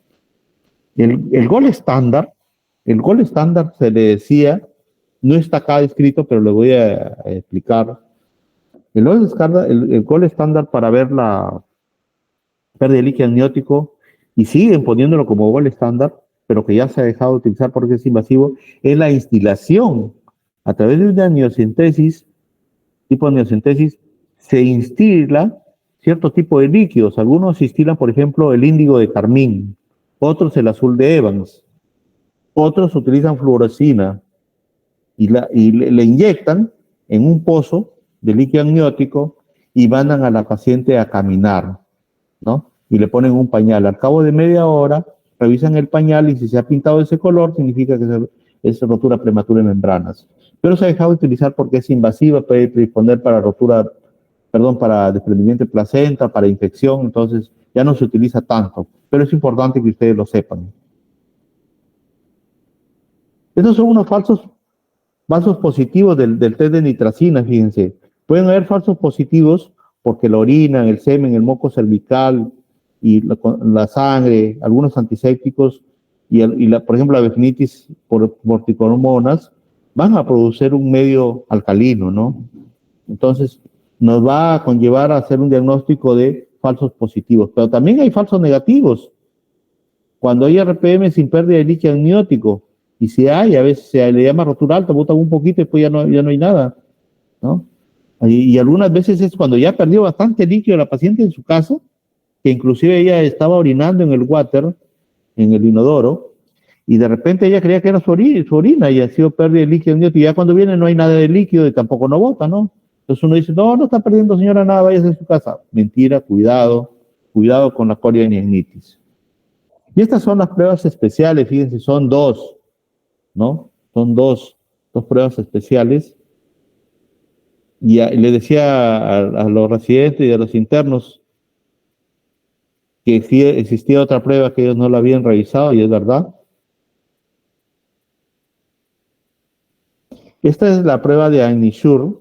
El gol estándar se le decía, no está acá escrito, pero le voy a explicar. El gol estándar para ver la pérdida de líquido amniótico, y siguen poniéndolo como gol estándar, pero que ya se ha dejado de utilizar porque es invasivo, es la instilación. A través de una amniocentesis, tipo de amniocentesis, se instila cierto tipo de líquidos. Algunos instilan, por ejemplo, el índigo de carmín, otros el azul de Evans, otros utilizan fluorescina y le inyectan en un pozo de líquido amniótico y mandan a la paciente a caminar, ¿no? Y le ponen un pañal. Al cabo de media hora, revisan el pañal y si se ha pintado ese color, significa que es rotura prematura de membranas. Pero se ha dejado de utilizar porque es invasiva, puede predisponer para para desprendimiento de placenta, para infección, entonces ya no se utiliza tanto. Pero es importante que ustedes lo sepan. Estos son unos falsos positivos del test de nitracina, fíjense. Pueden haber falsos positivos porque la orina, el semen, el moco cervical y la sangre, algunos antisépticos por ejemplo, la vaginitis por tricomonas van a producir un medio alcalino, ¿no? Entonces, nos va a conllevar a hacer un diagnóstico de falsos positivos, pero también hay falsos negativos. Cuando hay RPM sin pérdida de líquido amniótico, y si hay, a veces se le llama rotura alta, botan un poquito y después ya no hay nada, ¿no? Y algunas veces es cuando ya perdió bastante líquido la paciente en su casa, que inclusive ella estaba orinando en el water, en el inodoro, y de repente ella creía que era su orina y ha sido pérdida de líquido amniótico, y ya cuando viene no hay nada de líquido y tampoco no bota, ¿no? Entonces uno dice, no está perdiendo señora nada, váyase a su casa. Mentira, cuidado con la corianitis. Y estas son las pruebas especiales, fíjense, son dos, ¿no? Son dos pruebas especiales. Y le decía a los residentes y a los internos que sí existía otra prueba que ellos no la habían revisado, y es verdad. Esta es la prueba de Agnisure,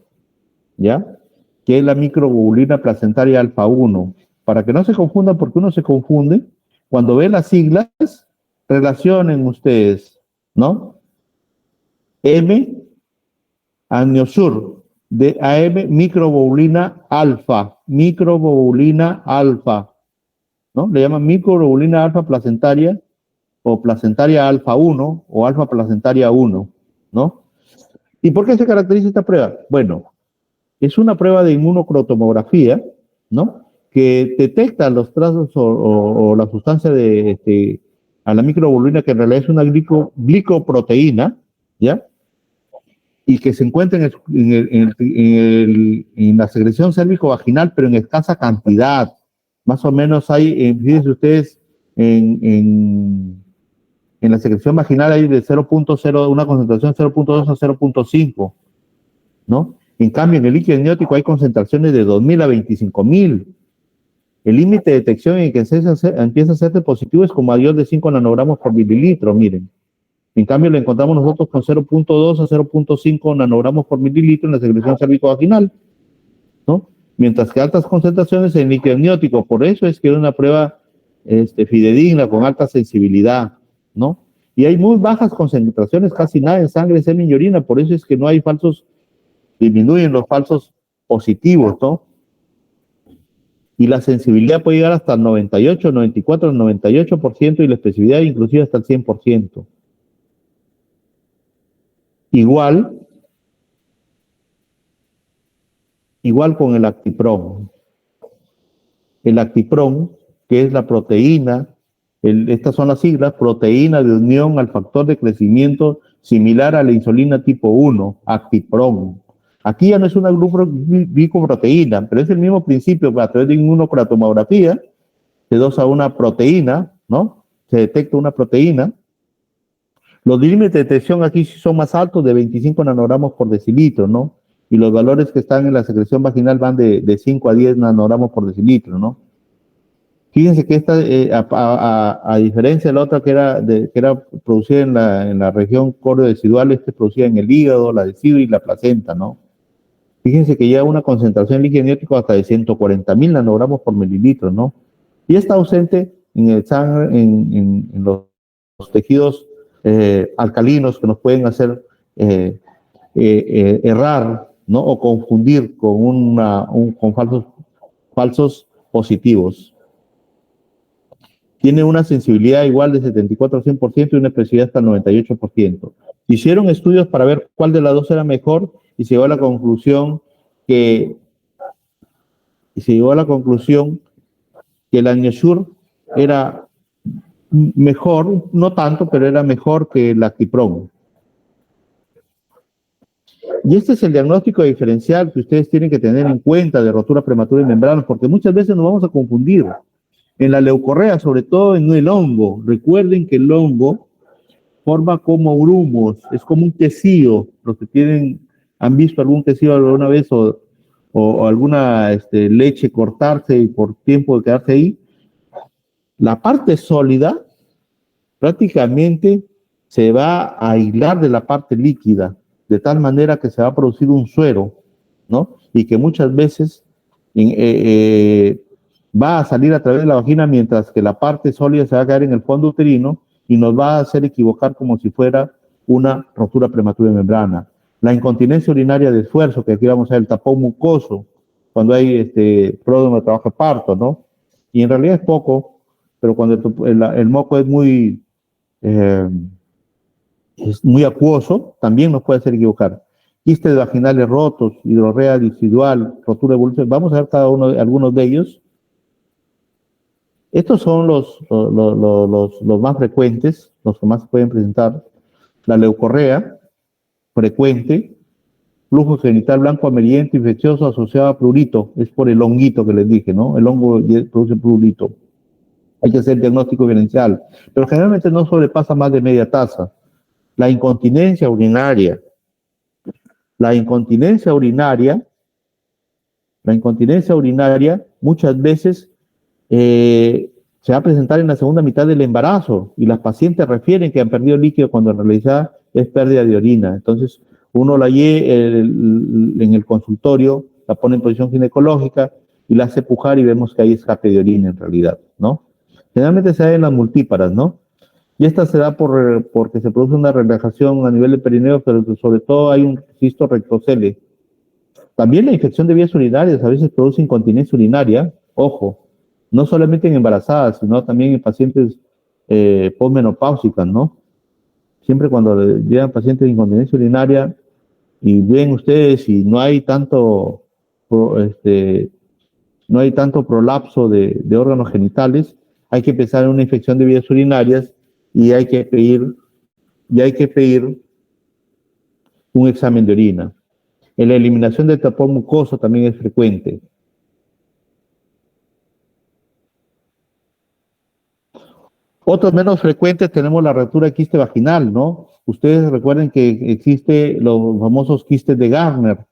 ¿ya? Que es la microglobulina placentaria alfa 1. Para que no se confundan, porque uno se confunde, cuando ve las siglas, relacionen ustedes, ¿no? Agnisure, de AM, microglobulina alfa, ¿no? Le llaman microglobulina alfa placentaria, o placentaria alfa 1, o alfa placentaria 1, ¿no? ¿Y por qué se caracteriza esta prueba? Bueno, es una prueba de inmunocrotomografía, ¿no? Que detecta los trazos o la sustancia a la microglobulina, que en realidad es una glicoproteína, ¿ya? Y que se encuentra en la secreción cérvico-vaginal, pero en escasa cantidad. Más o menos hay, fíjense ustedes, en la secreción vaginal hay de 0.0, una concentración de 0.2 a 0.5, ¿no? En cambio, en el líquido amniótico hay concentraciones de 2.000 a 25.000. El límite de detección en que empieza a ser positivo es con mayor de 5 nanogramos por mililitro, miren. En cambio, lo encontramos nosotros con 0.2 a 0.5 nanogramos por mililitro en la secreción cérvico-vaginal, ¿no? Mientras que altas concentraciones en líquido amniótico. Por eso es que es una prueba fidedigna, con alta sensibilidad, ¿no? Y hay muy bajas concentraciones, casi nada en sangre, semen y orina. Por eso es que no hay disminuyen los falsos positivos, ¿no? Y la sensibilidad puede llegar hasta el 98, 94, 98%, y la especificidad inclusive hasta el 100%. Igual con el actipron. El actipron, que es la proteína, estas son las siglas, proteína de unión al factor de crecimiento similar a la insulina tipo 1, actipron. Aquí ya no es una glicoproteína, pero es el mismo principio. A través de inmunocromatografía se dosa una proteína, ¿no? Se detecta una proteína. Los límites de detección aquí son más altos, de 25 nanogramos por decilitro, ¿no? Y los valores que están en la secreción vaginal van de 5 a 10 nanogramos por decilitro, ¿no? Fíjense que esta, a diferencia de la otra que era producida en la región córneo-decidual, esta es producida en el hígado, la deciduo y la placenta, ¿no? Fíjense que llega una concentración de líquido amniótico hasta de 140.000 nanogramos por mililitro, ¿no? Y está ausente en el sangre, en los tejidos alcalinos, que nos pueden hacer errar, ¿no? O confundir con falsos positivos. Tiene una sensibilidad igual de 74 a 100% y una especificidad hasta el 98%. Hicieron estudios para ver cuál de las dos era mejor, y se llegó a la conclusión que el Agnisure era mejor, no tanto, pero era mejor que el actipron. Y este es el diagnóstico diferencial que ustedes tienen que tener en cuenta de rotura prematura de membranas, porque muchas veces nos vamos a confundir. En la leucorrea, sobre todo en el hongo, recuerden que el hongo forma como grumos, es como un quesillo. Los que han visto algún quesillo alguna vez o alguna leche cortarse y por tiempo de quedarse ahí, la parte sólida prácticamente se va a aislar de la parte líquida, de tal manera que se va a producir un suero, ¿no? Y que muchas veces va a salir a través de la vagina, mientras que la parte sólida se va a caer en el fondo uterino y nos va a hacer equivocar como si fuera una rotura prematura de membrana. La incontinencia urinaria de esfuerzo, que aquí vamos a ver el tapón mucoso, cuando hay pródromo de trabajo de parto, ¿no? Y en realidad es poco, pero cuando el moco es muy acuoso, también nos puede hacer equivocar. Quistes vaginales rotos, hidrorrea decidual, rotura evolutiva. Vamos a ver algunos de ellos. Estos son los más frecuentes, los que más se pueden presentar. La leucorrea, frecuente, flujo genital blanco amarillento infeccioso asociado a prurito, es por el honguito que les dije, ¿no? El hongo produce prurito. Hay que hacer diagnóstico diferencial, pero generalmente no sobrepasa más de media taza. La incontinencia urinaria. La incontinencia urinaria muchas veces se va a presentar en la segunda mitad del embarazo y las pacientes refieren que han perdido líquido cuando en realidad es pérdida de orina. Entonces, uno la lleva en el consultorio, la pone en posición ginecológica y la hace pujar y vemos que hay escape de orina en realidad, ¿no? Generalmente se da en las multíparas, ¿no? Y esta se da porque se produce una relajación a nivel del perineo, pero sobre todo hay un cisto rectocele. También la infección de vías urinarias a veces produce incontinencia urinaria, ojo, no solamente en embarazadas, sino también en pacientes posmenopáusicas, ¿no? Siempre cuando llegan pacientes de incontinencia urinaria y ven ustedes y no hay tanto prolapso de órganos genitales, hay que pensar en una infección de vías urinarias y hay que pedir un examen de orina. En la eliminación del tapón mucoso también es frecuente. Otros menos frecuentes tenemos la rotura de quiste vaginal, ¿no? Ustedes recuerden que existe los famosos quistes de Garner,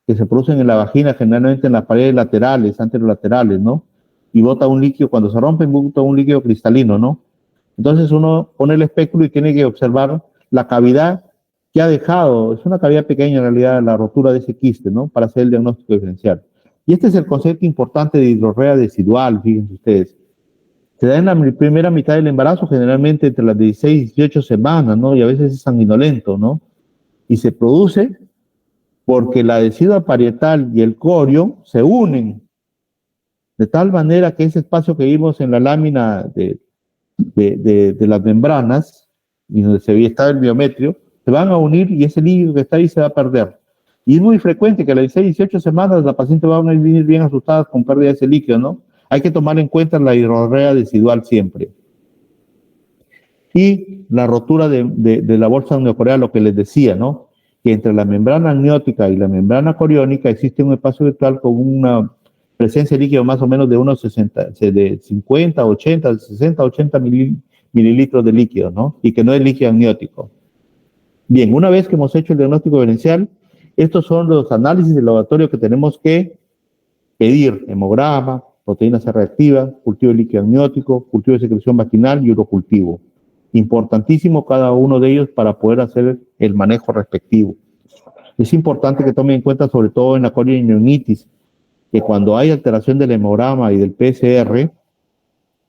que se producen en la vagina, generalmente en las paredes laterales, anterolaterales, ¿no? Y bota un líquido, cuando se rompen, bota un líquido cristalino, ¿no? Entonces uno pone el espéculo y tiene que observar la cavidad que ha dejado. Es una cavidad pequeña en realidad, la rotura de ese quiste, ¿no? Para hacer el diagnóstico diferencial. Y este es el concepto importante de hidrorrea decidual, fíjense ustedes. Se da en la primera mitad del embarazo, generalmente entre las 16 y 18 semanas, ¿no? Y a veces es sanguinolento, ¿no? Y se produce porque la decidua parietal y el corio se unen de tal manera que ese espacio que vimos en la lámina de las membranas, y donde se está el biometrio, se van a unir y ese líquido que está ahí se va a perder. Y es muy frecuente que a las 16, 18 semanas la paciente va a venir bien asustada con pérdida de ese líquido, ¿no? Hay que tomar en cuenta la hidrorrea decidual siempre. Y la rotura de la bolsa amniocoreal, lo que les decía, ¿no? Que entre la membrana amniótica y la membrana coriónica existe un espacio virtual con una presencia de líquido más o menos de unos 50, 80, 60, 80 mililitros de líquido, ¿no? Y que no es líquido amniótico. Bien, una vez que hemos hecho el diagnóstico diferencial, estos son los análisis de laboratorio que tenemos que pedir: hemograma, proteína C reactiva, cultivo de líquido amniótico, cultivo de secreción vaginal y urocultivo. Importantísimo cada uno de ellos para poder hacer el manejo respectivo. Es importante que tomen en cuenta, sobre todo en la corionionitis, que cuando hay alteración del hemograma y del PCR,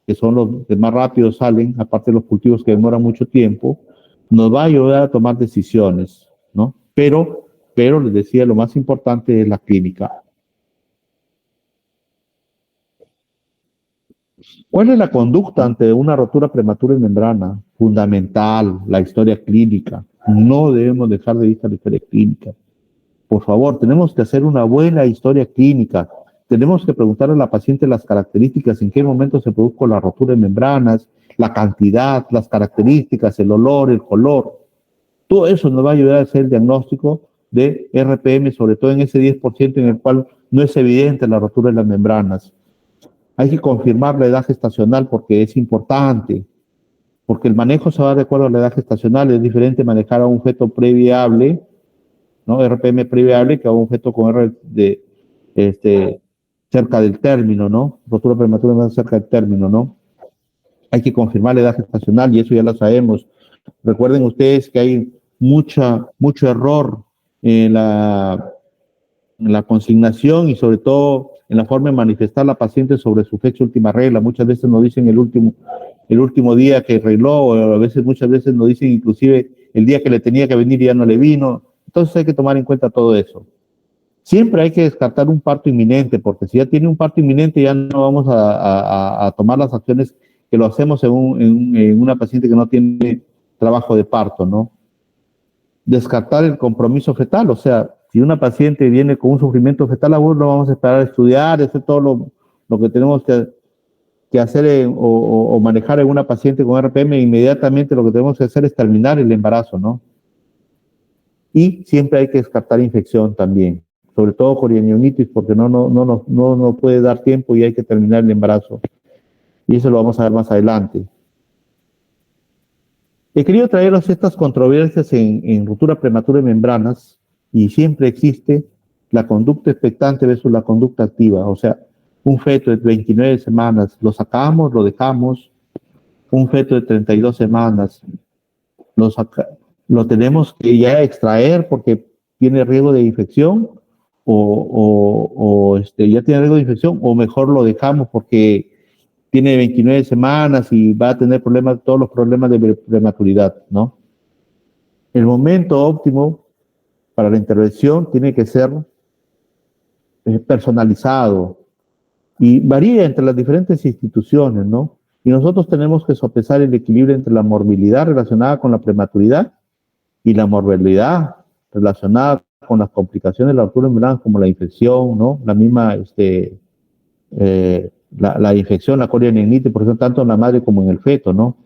que son los que más rápido salen, aparte de los cultivos que demoran mucho tiempo, nos va a ayudar a tomar decisiones, ¿no? Pero les decía, lo más importante es la clínica. ¿Cuál es la conducta ante una rotura prematura de membrana? Fundamental, la historia clínica. No debemos dejar de vista la historia clínica. Por favor, tenemos que hacer una buena historia clínica. Tenemos que preguntar a la paciente las características, en qué momento se produjo la rotura de membranas, la cantidad, las características, el olor, el color. Todo eso nos va a ayudar a hacer el diagnóstico de RPM, sobre todo en ese 10% en el cual no es evidente la rotura de las membranas. Hay que confirmar la edad gestacional porque es importante, porque el manejo se va de acuerdo a la edad gestacional. Es diferente manejar a un feto previable, ¿no? RPM previable, que a un feto con cerca del término, ¿no? Rotura prematura más cerca del término, ¿no? Hay que confirmar la edad gestacional y eso ya lo sabemos. Recuerden ustedes que hay mucho error en la consignación y sobre todo en la forma de manifestar la paciente sobre su fecha última regla. Muchas veces nos dicen el último día que arregló, o a veces, muchas veces nos dicen inclusive el día que le tenía que venir y ya no le vino. Entonces hay que tomar en cuenta todo eso. Siempre hay que descartar un parto inminente, porque si ya tiene un parto inminente ya no vamos a tomar las acciones que lo hacemos en una paciente que no tiene trabajo de parto, ¿no? Descartar el compromiso fetal, o sea, si una paciente viene con un sufrimiento fetal agudo, no vamos a esperar a estudiar, hacer todo lo que tenemos que hacer o manejar en una paciente con RPM. Inmediatamente lo que tenemos que hacer es terminar el embarazo, ¿no? Y siempre hay que descartar infección también, sobre todo corionionitis, porque no puede dar tiempo y hay que terminar el embarazo. Y eso lo vamos a ver más adelante. He querido traeros estas controversias en ruptura prematura de membranas, y siempre existe la conducta expectante versus la conducta activa. O sea, un feto de 29 semanas, ¿lo sacamos, lo dejamos? Un feto de 32 semanas, ¿lo tenemos que ya extraer porque tiene riesgo de infección? Ya tiene riesgo de infección, o mejor lo dejamos porque tiene 29 semanas y va a tener todos los problemas de prematuridad, ¿no? El momento óptimo para la intervención tiene que ser personalizado y varía entre las diferentes instituciones, ¿no? Y nosotros tenemos que sopesar el equilibrio entre la morbilidad relacionada con la prematuridad y la morbilidad relacionada con las complicaciones de la ruptura de membranas, como la infección, ¿no? La misma, la infección, la corionionitis, por ejemplo, tanto en la madre como en el feto, ¿no?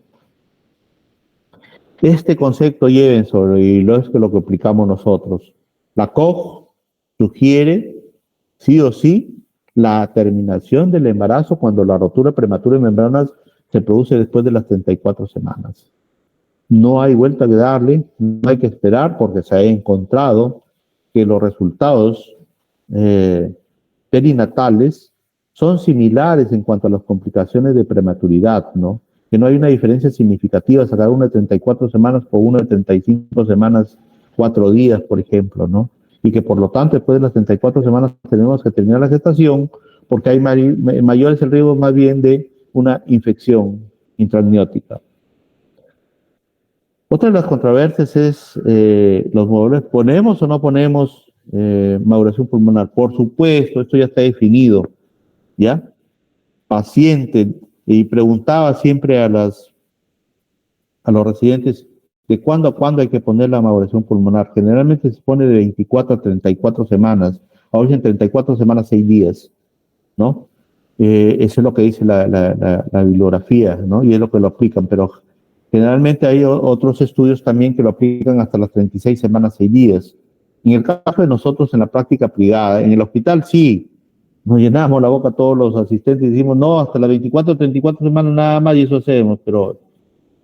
Este concepto lleven sobre, y lo es que lo que aplicamos nosotros. La COG sugiere, sí o sí, la terminación del embarazo cuando la rotura prematura de membranas se produce después de las 34 semanas. No hay vuelta que darle, no hay que esperar, porque se ha encontrado que los resultados perinatales son similares en cuanto a las complicaciones de prematuridad, ¿no? Que no hay una diferencia significativa sacar uno de 34 semanas por uno de 35 semanas, 4 días, por ejemplo, ¿no? Y que por lo tanto, después de las 34 semanas tenemos que terminar la gestación, porque hay mayor es el riesgo más bien de una infección intraamniótica. Otra de las controversias es los modelos, ¿ponemos o no ponemos maduración pulmonar? Por supuesto, esto ya está definido, ¿ya? Paciente, y preguntaba siempre a los residentes de cuándo a cuándo hay que poner la maduración pulmonar. Generalmente se pone de 24 a 34 semanas, a veces en 34 semanas 6 días, ¿no? Eso es lo que dice la bibliografía, ¿no? Y es lo que lo aplican, pero generalmente hay otros estudios también que lo aplican hasta las 36 semanas 6 días. En el caso de nosotros en la práctica privada, en el hospital sí, nos llenamos la boca a todos los asistentes y decimos, no, hasta las 24 o 34 semanas nada más, y eso hacemos. Pero,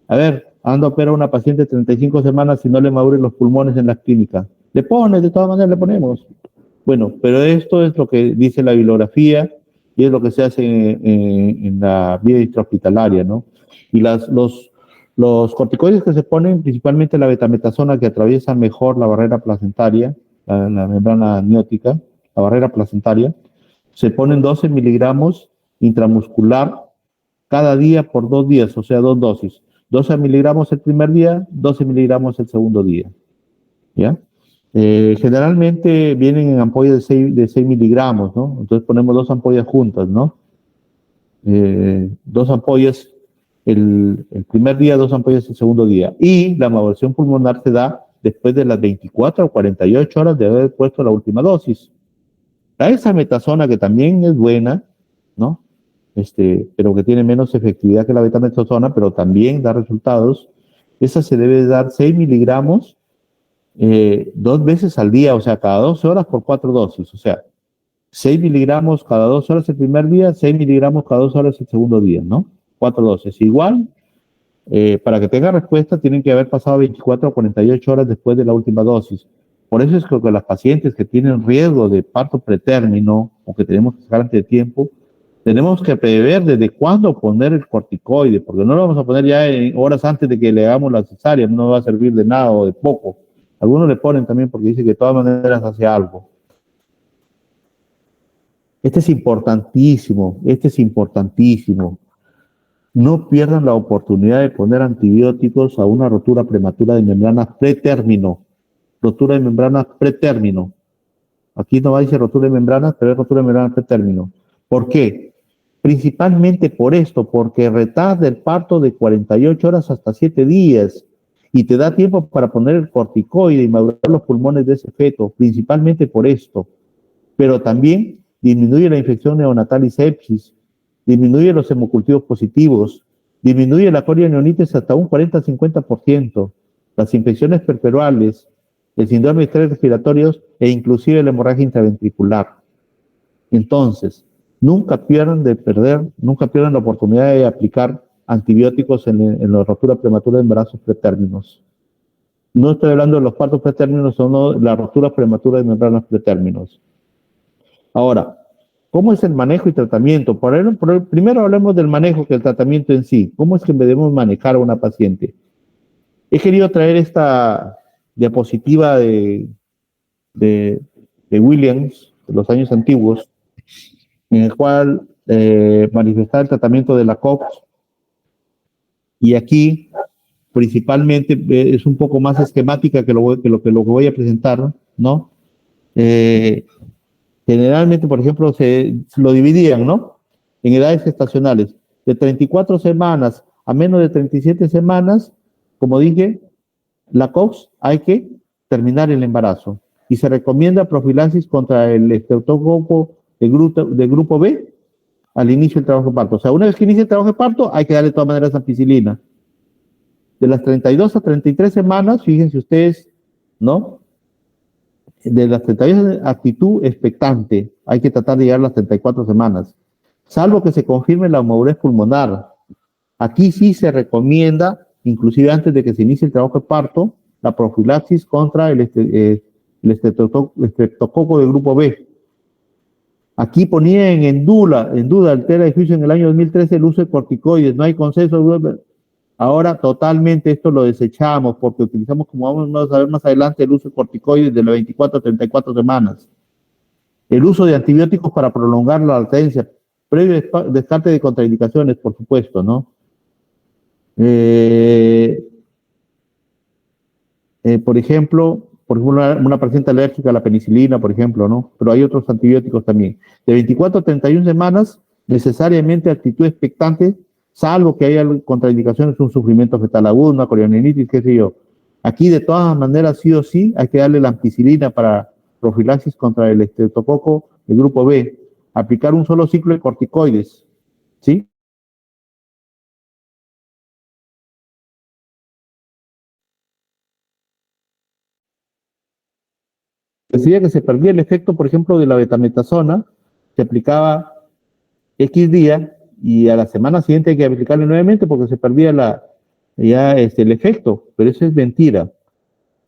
a ver, ando a operar a una paciente de 35 semanas si no le maduren los pulmones en la clínica. Le pones, de todas maneras le ponemos. Bueno, pero esto es lo que dice la bibliografía y es lo que se hace en la vida extrahospitalaria, ¿no? Y los corticoides que se ponen, principalmente la betametasona, que atraviesa mejor la barrera placentaria, la membrana amniótica, la barrera placentaria, se ponen 12 miligramos intramuscular cada día por 2 días, o sea, 2 dosis. 12 miligramos el primer día, 12 miligramos el segundo día. ¿Ya? Generalmente vienen en ampollas de 6 miligramos, ¿no? Entonces ponemos 2 ampollas juntas, ¿no? 2 ampollas el primer día, 2 ampollas el segundo día. Y la maduración pulmonar se da después de las 24 o 48 horas de haber puesto la última dosis. La hexametasona, que también es buena, ¿no? Pero que tiene menos efectividad que la betametasona, pero también da resultados. Esa se debe dar 6 miligramos 2 veces al día, o sea, cada 12 horas por 4 dosis. O sea, 6 miligramos cada 2 horas el primer día, 6 miligramos cada 2 horas el segundo día, ¿no? 4 dosis. Igual, para que tenga respuesta, tienen que haber pasado 24 o 48 horas después de la última dosis. Por eso es que las pacientes que tienen riesgo de parto pretérmino o que tenemos que sacar antes de tiempo, tenemos que prever desde cuándo poner el corticoide, porque no lo vamos a poner ya en horas antes de que le hagamos la cesárea, no va a servir de nada o de poco. Algunos le ponen también porque dicen que de todas maneras hace algo. Este es importantísimo, este es importantísimo. no pierdan la oportunidad de poner antibióticos a una rotura prematura de membranas pretérmino. Rotura de membranas pretérmino. Aquí no va a decir rotura de membranas, pero es rotura de membranas pretérmino. ¿Por qué? Principalmente por esto, porque retarda el parto de 48 horas hasta 7 días y te da tiempo para poner el corticoide y madurar los pulmones de ese feto, principalmente por esto. Pero también disminuye la infección neonatal y sepsis, disminuye los hemocultivos positivos, disminuye la corioneonitis hasta un 40-50%, las infecciones perpetuales, el síndrome de estrés respiratorios e inclusive la hemorragia intraventricular. Entonces, nunca pierdan la oportunidad de aplicar antibióticos en la rotura prematura de embarazos pretérminos. No estoy hablando de los partos pretérminos, sino de la rotura prematura de membranas pretérminos. Ahora, ¿cómo es el manejo y tratamiento? Primero hablemos del manejo que el tratamiento en sí. ¿Cómo es que debemos manejar a una paciente? He querido traer esta diapositiva de Williams, de los años antiguos, en el cual manifestaba el tratamiento de la COX. Y aquí, principalmente, es un poco más esquemática que lo que voy a presentar, ¿no? Generalmente, por ejemplo, se lo dividían, ¿no? En edades gestacionales, de 34 semanas a menos de 37 semanas, como dije, la COX hay que terminar el embarazo. Y se recomienda profilaxis contra el estreptococo de grupo B al inicio del trabajo de parto. O sea, una vez que inicia el trabajo de parto, hay que darle de todas maneras ampicilina. De las 32 a 33 semanas, fíjense ustedes, ¿no? De las 32 actitud expectante, hay que tratar de llegar a las 34 semanas, salvo que se confirme la madurez pulmonar. Aquí sí se recomienda, inclusive antes de que se inicie el trabajo de parto, la profilaxis contra el estreptococo de grupo B. Aquí ponían en duda altera de juicio en el año 2013 el uso de corticoides, no hay consenso. Ahora totalmente esto lo desechamos porque utilizamos, como vamos a ver más adelante, el uso de corticoides de las 24 a 34 semanas. El uso de antibióticos para prolongar la latencia, previo descarte de contraindicaciones, por supuesto, ¿no? Por ejemplo, una paciente alérgica a la penicilina, por ejemplo, ¿no? Pero hay otros antibióticos también. De 24 a 31 semanas, necesariamente actitud expectante, salvo que haya contraindicaciones, un sufrimiento fetal agudo, una corionitis, qué sé yo. Aquí, de todas maneras, sí o sí, hay que darle la ampicilina para profilaxis contra el estreptococo del grupo B. Aplicar un solo ciclo de corticoides, ¿sí? Decía que se perdía el efecto, por ejemplo, de la betametasona, se aplicaba X día y a la semana siguiente hay que aplicarle nuevamente porque se perdía el efecto, pero eso es mentira.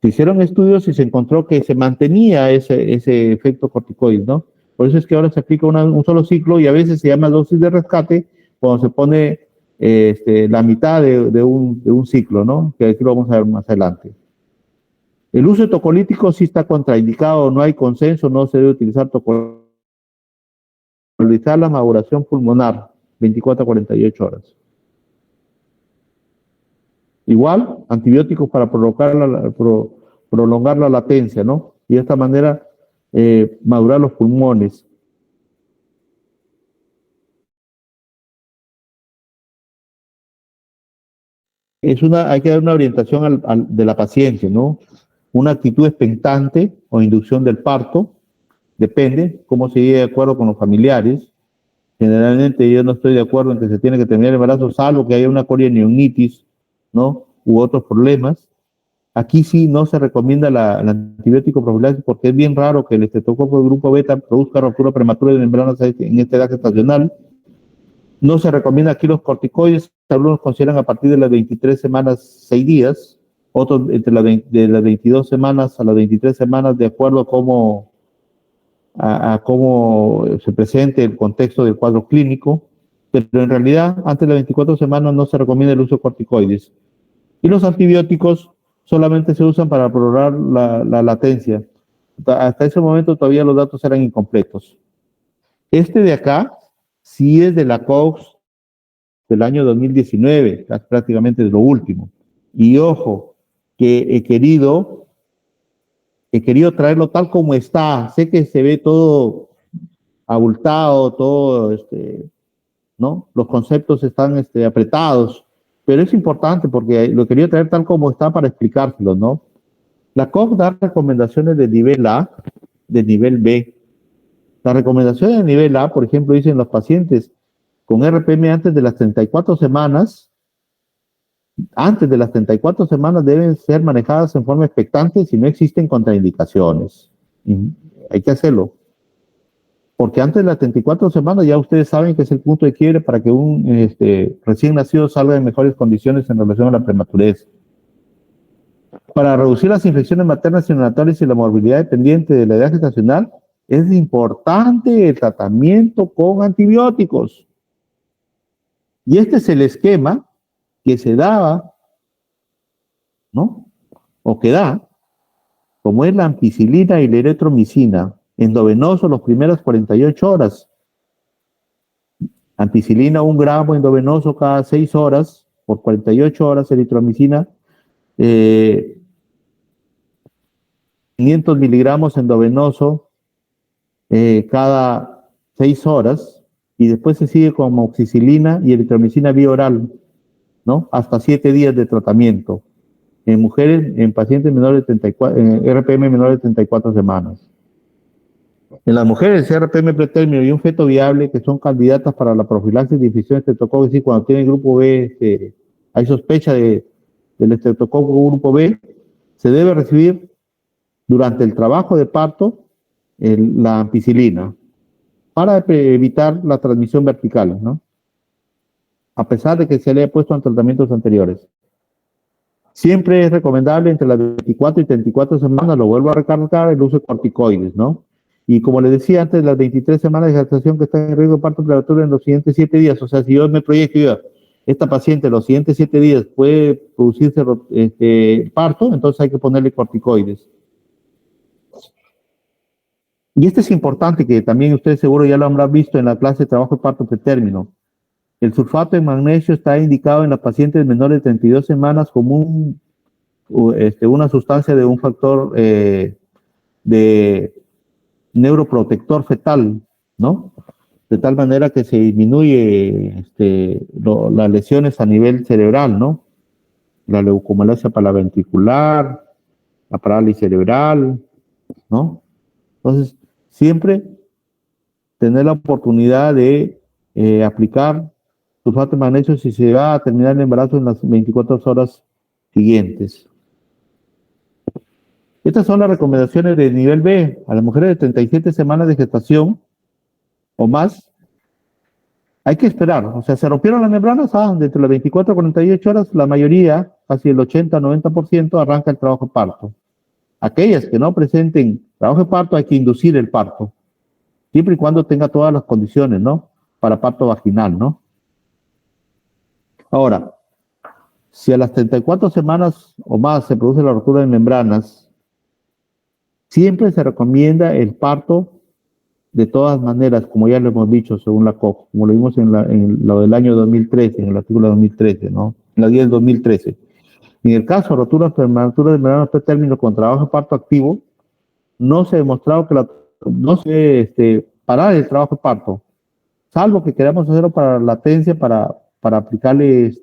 Se hicieron estudios y se encontró que se mantenía ese efecto corticoide, ¿no? Por eso es que ahora se aplica un solo ciclo y a veces se llama dosis de rescate cuando se pone la mitad de un ciclo, ¿no? Que aquí lo vamos a ver más adelante. El uso de tocolíticos sí está contraindicado, no hay consenso, no se debe utilizar tocolíticos. Realizar la maduración pulmonar 24 a 48 horas. Igual, antibióticos para prolongar la latencia, ¿no? Y de esta manera madurar los pulmones. Hay que dar una orientación de la paciente, ¿no? Una actitud expectante o inducción del parto, depende cómo se llegue de acuerdo con los familiares. Generalmente yo no estoy de acuerdo en que se tiene que terminar el embarazo, salvo que haya una corioneonitis, ¿no? U otros problemas. Aquí sí no se recomienda el antibiótico profiláctico porque es bien raro que el estreptococo de grupo beta produzca ruptura prematura de membranas en esta edad gestacional. No se recomienda aquí los corticoides, algunos consideran a partir de las 23 semanas 6 días, otros de las 22 semanas a las 23 semanas, de acuerdo a cómo se presente el contexto del cuadro clínico, pero en realidad antes de las 24 semanas no se recomienda el uso de corticoides. Y los antibióticos solamente se usan para prolongar la latencia. Hasta ese momento todavía los datos eran incompletos. Este de acá sí es de la COX del año 2019, prácticamente de lo último. Y ojo, que he querido traerlo tal como está. Sé que se ve todo abultado, todo, ¿no? Los conceptos están apretados, pero es importante porque lo quería traer tal como está para explicárselo, ¿no? La COG da recomendaciones de nivel A, de nivel B. Las recomendaciones de nivel A, por ejemplo, dicen los pacientes con RPM antes de las 34 semanas, deben ser manejadas en forma expectante si no existen contraindicaciones. Y hay que hacerlo. Porque antes de las 34 semanas ya ustedes saben que es el punto de quiebre para que un recién nacido salga en mejores condiciones en relación a la prematurez. Para reducir las infecciones maternas y neonatales y la morbilidad dependiente de la edad gestacional, es importante el tratamiento con antibióticos. Y este es el esquema que se daba, ¿no? O que da, como es la ampicilina y la eritromicina, endovenoso los primeros 48 horas. Ampicilina 1 gramo endovenoso cada 6 horas, por 48 horas, eritromicina 500 miligramos endovenoso cada 6 horas, y después se sigue con amoxicilina y eritromicina vía oral, ¿no? Hasta 7 días de tratamiento. En mujeres, en pacientes menores de 34, en RPM menores de 34 semanas. En las mujeres, RPM pretérmino y un feto viable que son candidatas para la profilaxis de infecciones estreptococos, es decir, cuando tienen grupo B, hay sospecha del estreptococo grupo B, se debe recibir durante el trabajo de parto la ampicilina para evitar la transmisión vertical, ¿no? A pesar de que se le haya puesto en tratamientos anteriores. Siempre es recomendable entre las 24 y 34 semanas, lo vuelvo a recalcar, el uso de corticoides, ¿no? Y como les decía antes, las 23 semanas de gestación que están en riesgo de parto prematuro en los siguientes 7 días, o sea, si yo me proyecto, esta paciente en los siguientes 7 días puede producirse parto, entonces hay que ponerle corticoides. Y esto es importante, que también ustedes seguro ya lo habrán visto en la clase de trabajo de parto pretérmino. El sulfato de magnesio está indicado en las pacientes menores de 32 semanas como una sustancia de un factor de neuroprotector fetal, ¿no? De tal manera que se disminuye las lesiones a nivel cerebral, ¿no? La leucomalacia paraventricular, la parálisis cerebral, ¿no? Entonces, siempre tener la oportunidad de aplicar sulfato de magnesio si se va a terminar el embarazo en las 24 horas siguientes. Estas son las recomendaciones de nivel B. A las mujeres de 37 semanas de gestación o más, hay que esperar. O sea, se rompieron las membranas, dentro de las 24 a 48 horas, la mayoría, casi el 80-90%, arranca el trabajo de parto. Aquellas que no presenten trabajo de parto, hay que inducir el parto, siempre y cuando tenga todas las condiciones, ¿no? Para parto vaginal, ¿no? Ahora, si a las 34 semanas o más se produce la rotura de membranas, siempre se recomienda el parto de todas maneras, como ya lo hemos dicho, según la COG, como lo vimos en lo del año 2013, en el artículo 2013, ¿no? En la guía del 2013. En el caso de roturas prematuras de membranas pretérmino con trabajo de parto activo, no se ha demostrado que no se parar el trabajo de parto, salvo que queramos hacerlo para latencia, para aplicarle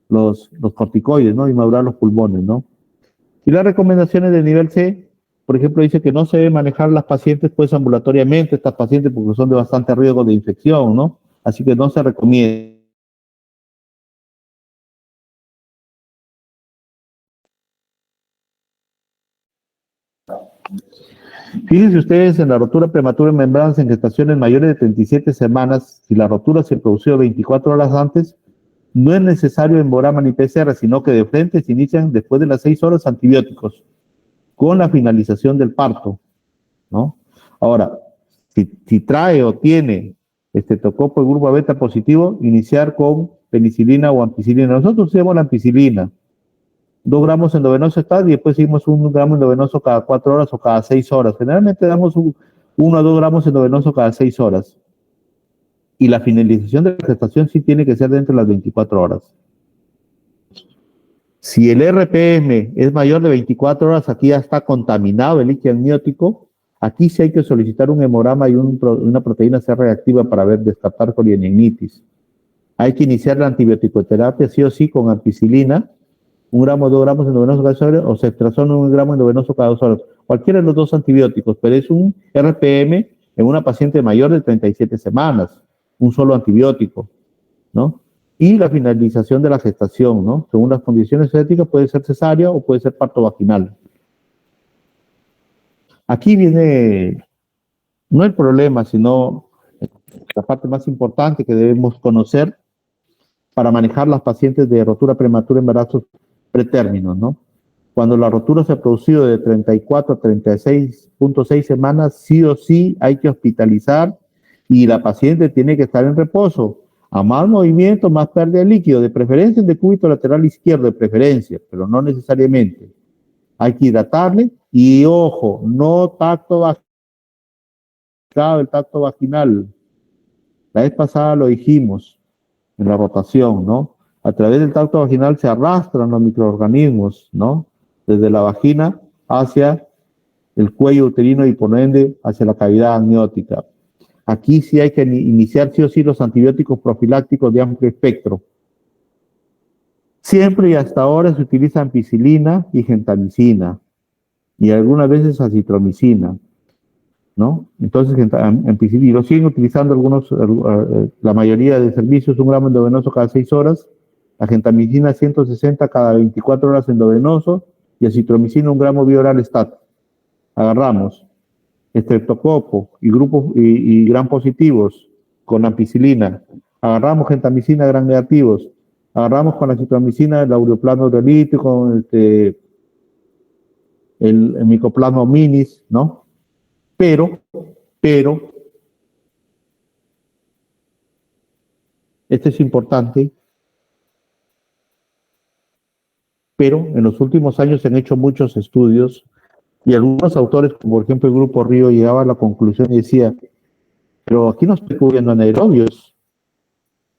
los corticoides, ¿no? Y madurar los pulmones, ¿no? Y las recomendaciones de nivel C, por ejemplo, dice que no se debe manejar las pacientes pues ambulatoriamente, estas pacientes, porque son de bastante riesgo de infección, ¿no? Así que no se recomienda. Fíjense ustedes en la rotura prematura de membranas en gestaciones mayores de 37 semanas, si la rotura se produjo 24 horas antes, no es necesario hemograma ni PCR, sino que de frente se inician después de las 6 horas antibióticos, con la finalización del parto, ¿no? Ahora, si trae o tiene estreptococo de grupo beta positivo, iniciar con penicilina o ampicilina. Nosotros usamos la ampicilina, 2 gramos endovenoso y después seguimos 1 gramo endovenoso cada 4 horas o cada 6 horas. Generalmente damos 1 a 2 gramos endovenoso cada 6 horas. Y la finalización de la gestación sí tiene que ser dentro de las 24 horas. Si el RPM es mayor de 24 horas, aquí ya está contaminado el líquido amniótico. Aquí sí hay que solicitar un hemograma y una proteína C reactiva para descartar corionitis. Hay que iniciar la antibioticoterapia sí o sí con ampicilina, 1 gramo, 2 gramos endovenoso cada 2 horas, o ceftriaxona 1 gramo endovenoso cada 2 horas. Cualquiera de los dos antibióticos, pero es un RPM en una paciente mayor de 37 semanas, un solo antibiótico, ¿no? Y la finalización de la gestación, ¿no? Según las condiciones éticas, puede ser cesárea o puede ser parto vaginal. Aquí viene, no el problema, sino la parte más importante que debemos conocer para manejar las pacientes de rotura prematura, embarazos pretérminos, ¿no? Cuando la rotura se ha producido de 34 a 36.6 semanas, sí o sí hay que hospitalizar y la paciente tiene que estar en reposo. A más movimiento, más pérdida de líquido, de preferencia en decúbito lateral izquierdo, de preferencia, pero no necesariamente. Hay que hidratarle y, ojo, no tacto vaginal, el tacto vaginal. La vez pasada lo dijimos en la rotación, ¿no? A través del tacto vaginal se arrastran los microorganismos, ¿no? Desde la vagina hacia el cuello uterino y por ende hacia la cavidad amniótica. Aquí sí hay que iniciar sí o sí los antibióticos profilácticos de amplio espectro. Siempre y hasta ahora se utiliza ampicilina y gentamicina y algunas veces acitromicina, ¿no? Entonces, y lo siguen utilizando algunos, la mayoría de servicios, 1 gramo endovenoso cada 6 horas, la gentamicina 160 cada 24 horas endovenoso y acitromicina 1 gramo vía oral stat. Agarramos estreptococo y gram positivos con ampicilina, agarramos gentamicina gram negativos, agarramos con la acitromicina el aureoplasma urolítico, el micoplasma minis, ¿no? Pero, esto es importante, pero en los últimos años se han hecho muchos estudios y algunos autores, como por ejemplo el Grupo Río, llegaba a la conclusión y decía, pero aquí no estoy cubriendo anaerobios.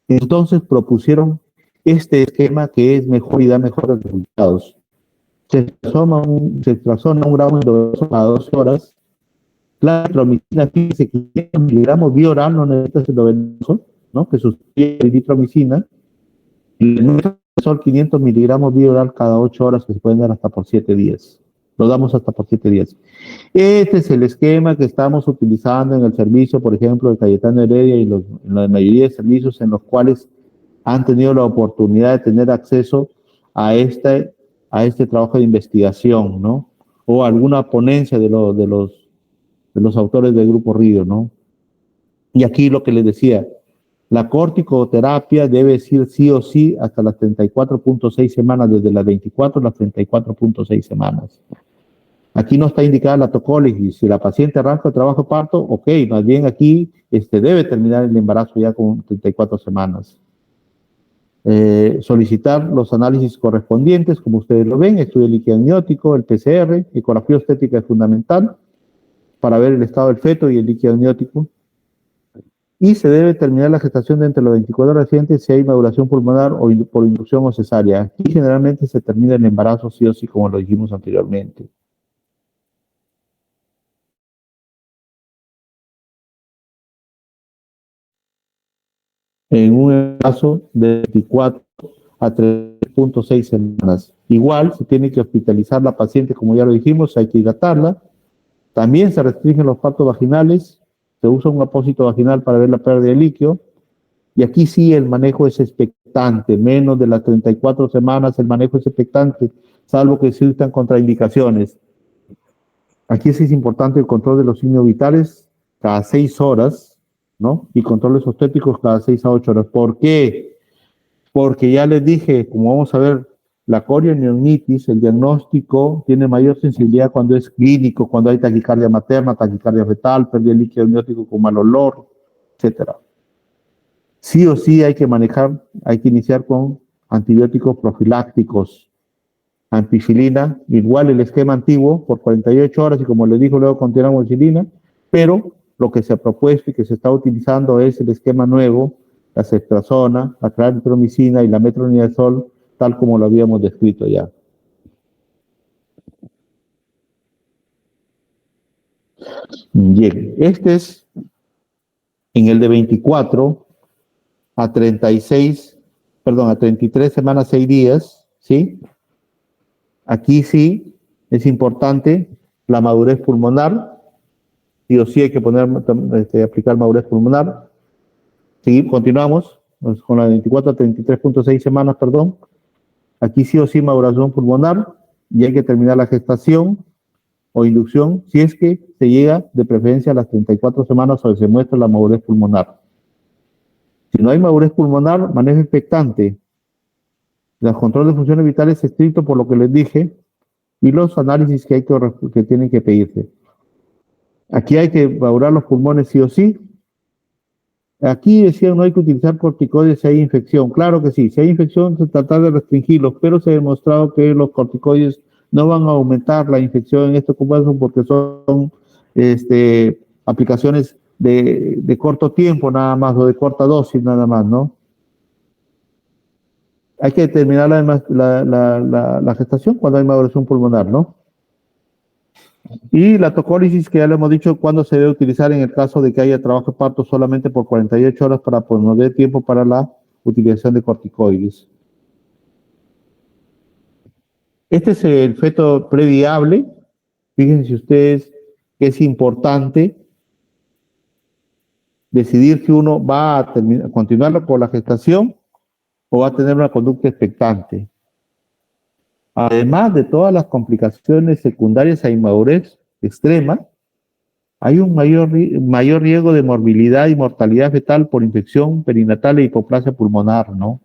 Entonces propusieron este esquema que es mejor y da mejores resultados. Se trazona 1 gramo endovenoso cada 2 horas. La eritromicina, fíjense, 500 miligramos vía oral, no necesitas endovenoso, ¿no? Que sustituye la eritromicina. El sol 500 miligramos vía oral cada 8 horas, que se pueden dar hasta por 7 días. Lo damos hasta por 7 días. Este es el esquema que estamos utilizando en el servicio, por ejemplo, de Cayetano Heredia y en la mayoría de servicios en los cuales han tenido la oportunidad de tener acceso a este trabajo de investigación, ¿no? O alguna ponencia de los autores del Grupo Río, ¿no? Y aquí lo que les decía, la corticoterapia debe ir sí o sí hasta las 34.6 semanas, desde las 24 a las 34.6 semanas. Aquí no está indicada la tocólisis. Si la paciente arranca el trabajo de parto, ok, más bien aquí debe terminar el embarazo ya con 34 semanas. Solicitar los análisis correspondientes, como ustedes lo ven, estudio líquido amniótico, el PCR, ecografía estética es fundamental para ver el estado del feto y el líquido amniótico. Y se debe terminar la gestación de entre las 24 horas siguientes si hay maduración pulmonar o por inducción o cesárea. Aquí generalmente se termina el embarazo sí o sí, como lo dijimos anteriormente. En un embarazo de 24 a 3.6 semanas. Igual se tiene que hospitalizar la paciente, como ya lo dijimos, hay que hidratarla. También se restringen los partos vaginales, se usa un apósito vaginal para ver la pérdida de líquido, y aquí sí el manejo es expectante, menos de las 34 semanas el manejo es expectante, salvo que existan contraindicaciones. Aquí sí es importante el control de los signos vitales cada 6 horas, ¿no? Y controles obstétricos cada 6 a 8 horas. ¿Por qué? Porque ya les dije, como vamos a ver, la corionitis, el diagnóstico tiene mayor sensibilidad cuando es clínico, cuando hay taquicardia materna, taquicardia fetal, pérdida de líquido amniótico con mal olor, etc. Sí o sí hay que manejar, hay que iniciar con antibióticos profilácticos, ampicilina, igual el esquema antiguo, por 48 horas, y como les digo, luego con tiramoxicilina, pero lo que se ha propuesto y que se está utilizando es el esquema nuevo, la ceftriaxona, la claritromicina y la metronidazol, tal como lo habíamos descrito ya. Bien, este es en el de 24 a 33 semanas, 6 días, ¿sí? Aquí sí es importante la madurez pulmonar, sí o sí hay que aplicar madurez pulmonar. Sí, continuamos con la de 24 a 33.6 semanas, perdón. Aquí sí o sí maduración pulmonar y hay que terminar la gestación o inducción si es que se llega de preferencia a las 34 semanas o se muestra la madurez pulmonar. Si no hay madurez pulmonar, manejo expectante. El control de funciones vitales estricto por lo que les dije y los análisis que tienen que pedirse. Aquí hay que madurar los pulmones sí o sí. Aquí decían no hay que utilizar corticoides si hay infección. Claro que sí, si hay infección se trata de restringirlos, pero se ha demostrado que los corticoides no van a aumentar la infección en estos casos porque son aplicaciones de corto tiempo nada más o de corta dosis nada más, ¿no? Hay que determinar la gestación cuando hay maduración pulmonar, ¿no? Y la tocólisis, que ya le hemos dicho, cuándo se debe utilizar en el caso de que haya trabajo de parto solamente por 48 horas para pues, no dé tiempo para la utilización de corticoides. Este es el feto previable. Fíjense ustedes que es importante decidir si uno va a continuar con la gestación o va a tener una conducta expectante. Además de todas las complicaciones secundarias a inmadurez extrema, hay un mayor riesgo de morbilidad y mortalidad fetal por infección perinatal e hipoplasia pulmonar, ¿no?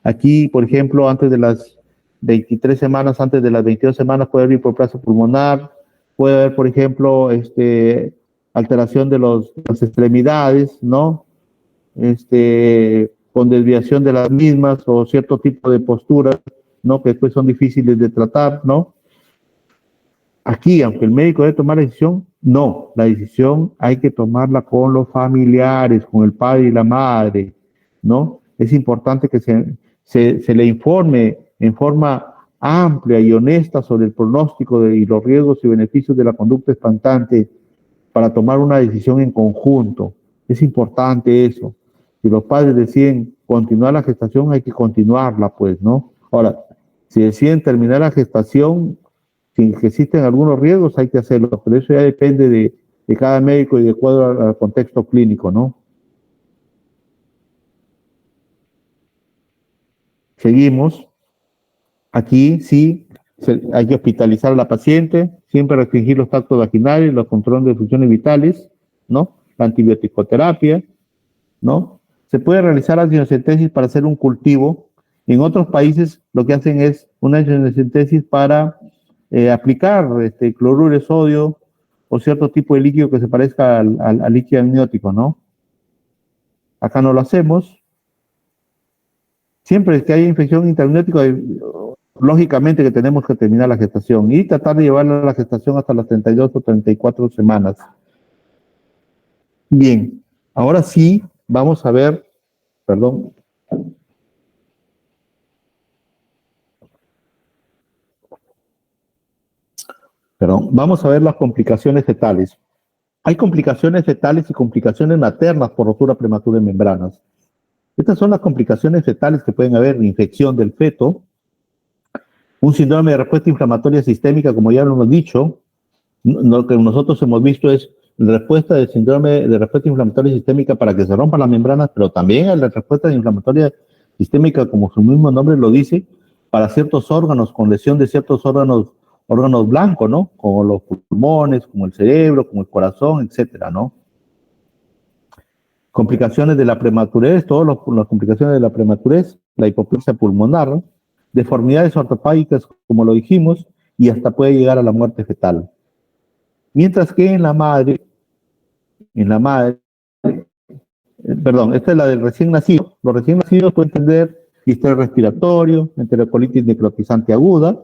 Aquí, por ejemplo, antes de las 23 semanas, antes de las 22 semanas puede haber hipoplasia pulmonar, puede haber, por ejemplo, alteración de las extremidades, ¿no? Con desviación de las mismas o cierto tipo de posturas, ¿no? Que después son difíciles de tratar, ¿no? Aquí, aunque el médico debe tomar la decisión, no, la decisión hay que tomarla con los familiares, con el padre y la madre, ¿no? Es importante que se le informe en forma amplia y honesta sobre el pronóstico y los riesgos y beneficios de la conducta expectante para tomar una decisión en conjunto. Es importante eso. Si los padres deciden continuar la gestación, hay que continuarla, pues, ¿no? Ahora, si deciden terminar la gestación, si existen algunos riesgos, hay que hacerlo, pero eso ya depende de cada médico y de acuerdo al contexto clínico, ¿no? Seguimos. Aquí sí hay que hospitalizar a la paciente, siempre restringir los tactos vaginales, los controles de funciones vitales, ¿no? La antibioticoterapia, ¿no? Se puede realizar angiocentesis para hacer un cultivo. En otros países lo que hacen es una angiocentesis para aplicar cloruro de sodio o cierto tipo de líquido que se parezca al líquido amniótico, ¿no? Acá no lo hacemos. Siempre que hay infección intraamniótica, lógicamente que tenemos que terminar la gestación y tratar de llevarla a la gestación hasta las 32 o 34 semanas. Bien, ahora sí vamos a ver, perdón. Vamos a ver las complicaciones fetales. Hay complicaciones fetales y complicaciones maternas por rotura prematura de membranas. Estas son las complicaciones fetales que pueden haber: infección del feto, un síndrome de respuesta inflamatoria sistémica, como ya lo hemos dicho. Lo que nosotros hemos visto es respuesta del síndrome de respuesta inflamatoria sistémica para que se rompan las membranas, pero también la respuesta inflamatoria sistémica, como su mismo nombre lo dice, para ciertos órganos, con lesión de ciertos órganos blancos, ¿no? Como los pulmones, como el cerebro, como el corazón, etcétera, ¿no? Complicaciones de la prematurez, todas las complicaciones de la prematurez, la hipoplasia pulmonar, deformidades ortopádicas, como lo dijimos, y hasta puede llegar a la muerte fetal. Mientras que en la madre, perdón, esta es la del recién nacido. Los recién nacidos pueden tener distrés respiratorio, enterocolitis necrotizante aguda,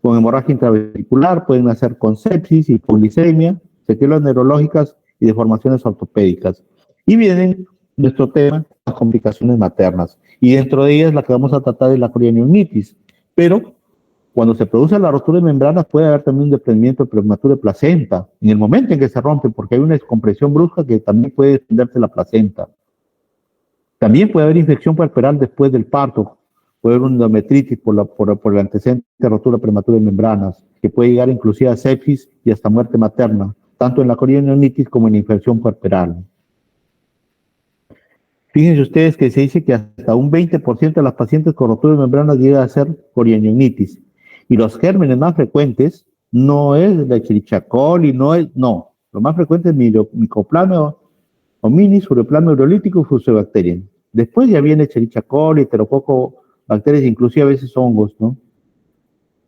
con hemorragia intravesicular, pueden nacer con sepsis, hipoglicemia, secuelas neurológicas y deformaciones ortopédicas. Y viene nuestro tema, las complicaciones maternas. Y dentro de ellas la que vamos a tratar es la corionionitis. Pero cuando se produce la rotura de membranas puede haber también un desprendimiento prematuro de placenta en el momento en que se rompe, porque hay una descompresión brusca que también puede desprenderse la placenta. También puede haber infección puerperal después del parto, puede haber una endometritis por el antecedente de rotura prematura de membranas, que puede llegar inclusive a sepsis y hasta muerte materna, tanto en la corionionitis como en la infección puerperal. Fíjense ustedes que se dice que hasta un 20% de las pacientes con rotura de membranas llega a ser corionionitis. Y los gérmenes más frecuentes no es la Escherichia coli, no. Lo más frecuente es Mycoplasma hominis, Uroplasma urolítico y Fusobacterium. Después ya viene Escherichia coli, Enterococo, bacterias, inclusive a veces hongos, ¿no?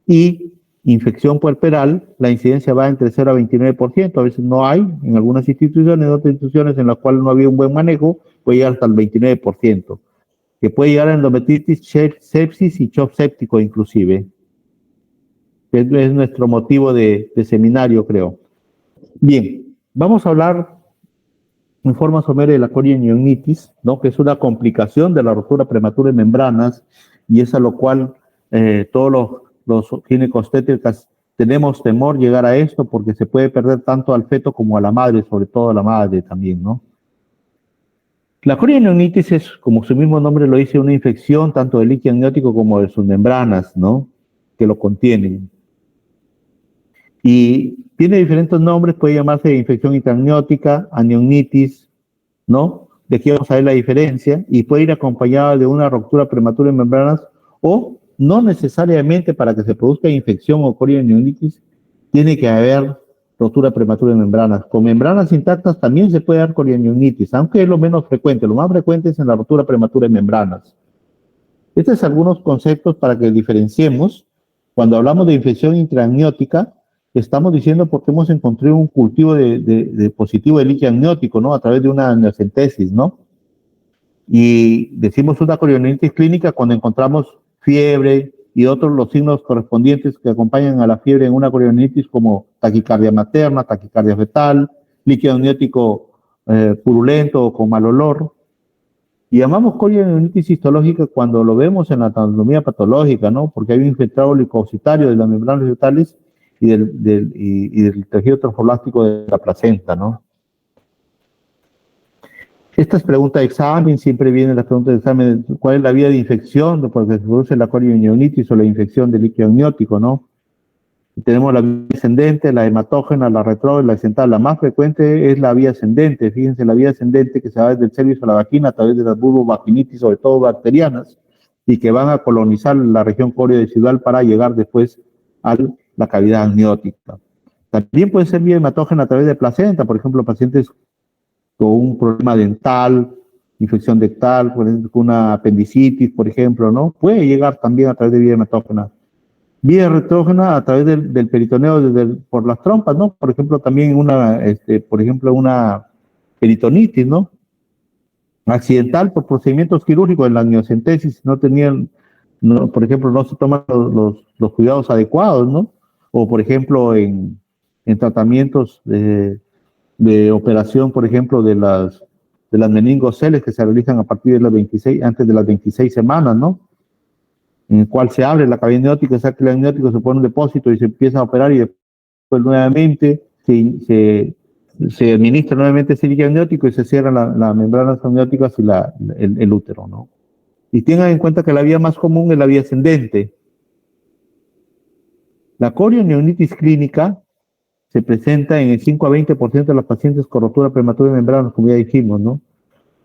Y infección puerperal, la incidencia va entre 0 a 29%, a veces no hay, en algunas instituciones, en otras instituciones en las cuales no había un buen manejo, puede llegar hasta el 29%, que puede llegar a endometritis, sepsis y shock séptico inclusive. Es nuestro motivo de seminario, creo. Bien, vamos a hablar en forma somera de la corionionitis, ¿no? Que es una complicación de la rotura prematura de membranas, y es a lo cual todos los ginecobstétricas tenemos temor llegar a esto, porque se puede perder tanto al feto como a la madre, sobre todo a la madre también, ¿no? La corionionitis es, como su mismo nombre lo dice, una infección tanto del líquido amniótico como de sus membranas, ¿no? Que lo contienen. Y tiene diferentes nombres, puede llamarse infección intraamniótica, anionitis, ¿no? De aquí vamos a ver la diferencia, y puede ir acompañada de una ruptura prematura de membranas, o no necesariamente para que se produzca infección o corionionitis, tiene que haber rotura prematura de membranas. Con membranas intactas también se puede dar corionionitis, aunque es lo menos frecuente, lo más frecuente es en la rotura prematura de membranas. Estos son algunos conceptos para que diferenciemos. Cuando hablamos de infección intraamniótica, estamos diciendo porque hemos encontrado un cultivo de positivo de líquido amniótico, ¿no? A través de una amniocentesis, ¿no? Y decimos una corionitis clínica cuando encontramos fiebre y otros los signos correspondientes que acompañan a la fiebre en una corionitis, como taquicardia materna, taquicardia fetal, líquido amniótico purulento o con mal olor. Y llamamos corionitis histológica cuando lo vemos en la anatomía patológica, ¿no? Porque hay un infiltrado leucocitario de las membranas fetales y del tejido trofoblástico de la placenta, ¿no? Estas preguntas de examen, siempre vienen las preguntas de examen, ¿cuál es la vía de infección? Porque se produce la corionionitis o la infección del líquido amniótico, ¿no? Y tenemos la vía ascendente, la hematógena, la retrógrada, la central. La más frecuente es la vía ascendente. Fíjense, la vía ascendente que se va desde el cervix a la vagina a través de las vulvovaginitis, sobre todo bacterianas, y que van a colonizar la región coriodecidual para llegar después a la cavidad amniótica. También puede ser vía hematógena a través de placenta, por ejemplo, pacientes con un problema dental, infección dental, con una apendicitis, por ejemplo, ¿no? Puede llegar también a través de vía hematógena. Vía retrógena a través del peritoneo por las trompas, ¿no? Por ejemplo, también una peritonitis, ¿no? Accidental por procedimientos quirúrgicos en la amniocentesis, por ejemplo, no se toman los cuidados adecuados, ¿no? O, por ejemplo, en tratamientos de operación, por ejemplo, de las meningoceles que se realizan a partir de antes de las 26 semanas, ¿no? En el cual se abre la cavidad amniótica, saca el amniótico, se pone un depósito y se empieza a operar, y después nuevamente se administra nuevamente ese líquido amniótico y se cierran las membranas amnióticas y el útero, ¿no? Y tengan en cuenta que la vía más común es la vía ascendente. La corionionitis clínica se presenta en el 5 a 20% de los pacientes con rotura prematura de membranas, como ya dijimos, ¿no?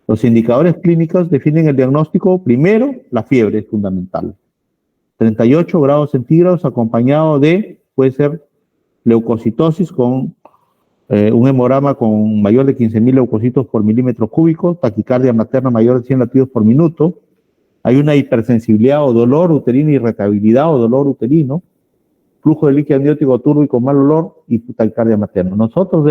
Los indicadores clínicos definen el diagnóstico. Primero, la fiebre es fundamental. 38 grados centígrados acompañado puede ser leucocitosis con un hemograma con mayor de 15.000 leucocitos por milímetro cúbico, taquicardia materna mayor de 100 latidos por minuto. Hay una hipersensibilidad o dolor uterino, irritabilidad o dolor uterino, flujo de líquido amniótico turbio y con mal olor, y taquicardia materna. Nosotros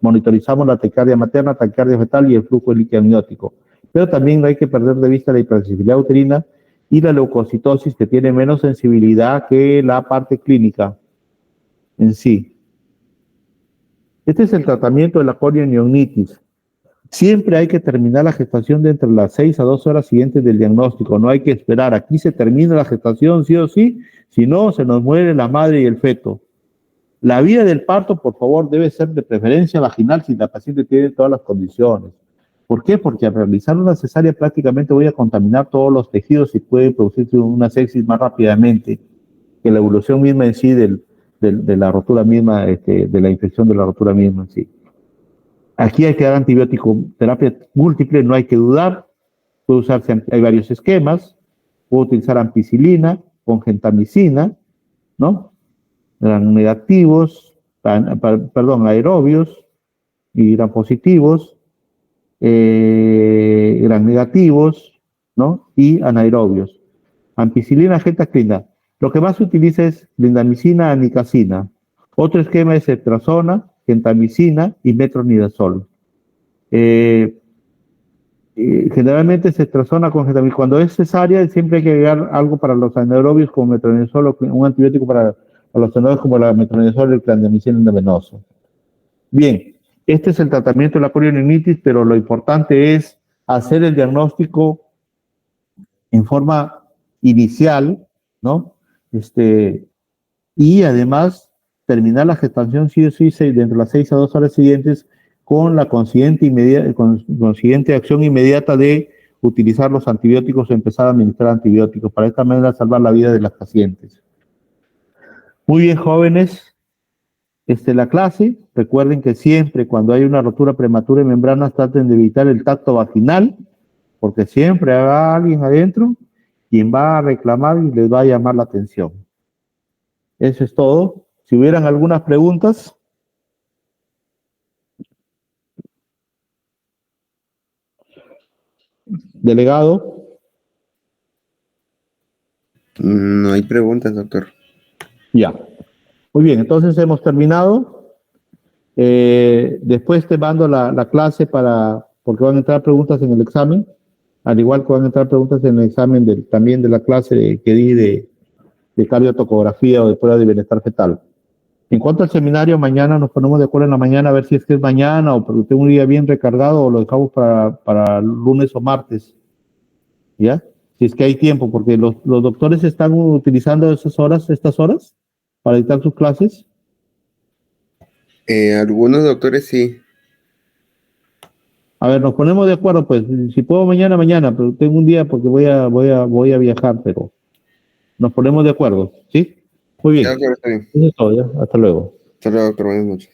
monitorizamos la taquicardia materna, taquicardia fetal y el flujo de líquido amniótico. Pero también no hay que perder de vista la hipersensibilidad uterina y la leucocitosis, que tiene menos sensibilidad que la parte clínica en sí. Este es el tratamiento de la corionionitis. Siempre hay que terminar la gestación de entre las 6 a 12 horas siguientes del diagnóstico. No hay que esperar. Aquí se termina la gestación sí o sí. Si no, se nos muere la madre y el feto. La vía del parto, por favor, debe ser de preferencia vaginal si la paciente tiene todas las condiciones. ¿Por qué? Porque al realizar una cesárea prácticamente voy a contaminar todos los tejidos y puede producirse una sepsis más rápidamente que la evolución misma en sí de la rotura misma, de la infección de la rotura misma en sí. Aquí hay que dar antibiótico, terapia múltiple, no hay que dudar. Puede usarse, hay varios esquemas. Puedo utilizar ampicilina con gentamicina, ¿no? Eran negativos, aerobios y eran positivos, eran negativos, ¿no? Y anaerobios. Ampicilina, gentaclina. Lo que más se utiliza es clindamicina, anicacina. Otro esquema es cetrazona, gentamicina y metronidazol. Generalmente cetrazona con gentamicina. Cuando es cesárea, siempre hay que agregar algo para los anaerobios como metronidazol o un antibiótico para los anaerobios como la metronidazol y el clindamicina endovenoso. Bien, este es el tratamiento de la corionionitis, pero lo importante es hacer el diagnóstico en forma inicial, ¿no? Y además terminar la gestación sí o sí dentro de las 6 a 2 horas siguientes con la consiguiente acción inmediata de utilizar los antibióticos o empezar a administrar antibióticos para de esta manera salvar la vida de las pacientes. Muy bien, jóvenes. La clase, recuerden que siempre cuando hay una rotura prematura de membranas traten de evitar el tacto vaginal, porque siempre habrá alguien adentro quien va a reclamar y les va a llamar la atención. Eso es todo. Si hubieran algunas preguntas. Delegado. No hay preguntas, doctor. Ya. Muy bien, entonces hemos terminado. Después te mando la clase porque van a entrar preguntas en el examen, al igual que van a entrar preguntas en el examen también de la clase que di de cardiotocografía o de prueba de bienestar fetal. En cuanto al seminario, mañana nos ponemos de acuerdo en la mañana a ver si es que es mañana o porque tengo un día bien recargado o lo dejamos para lunes o martes. ¿Ya? Si es que hay tiempo, porque los doctores están utilizando estas horas para dictar sus clases. Algunos doctores sí. A ver, nos ponemos de acuerdo, pues, si puedo mañana, pero tengo un día porque voy a viajar, pero nos ponemos de acuerdo, ¿sí? Muy bien. Ya, doctor, está bien. Eso es todo, ya. Hasta luego. Hasta luego, doctor. Buenas noches.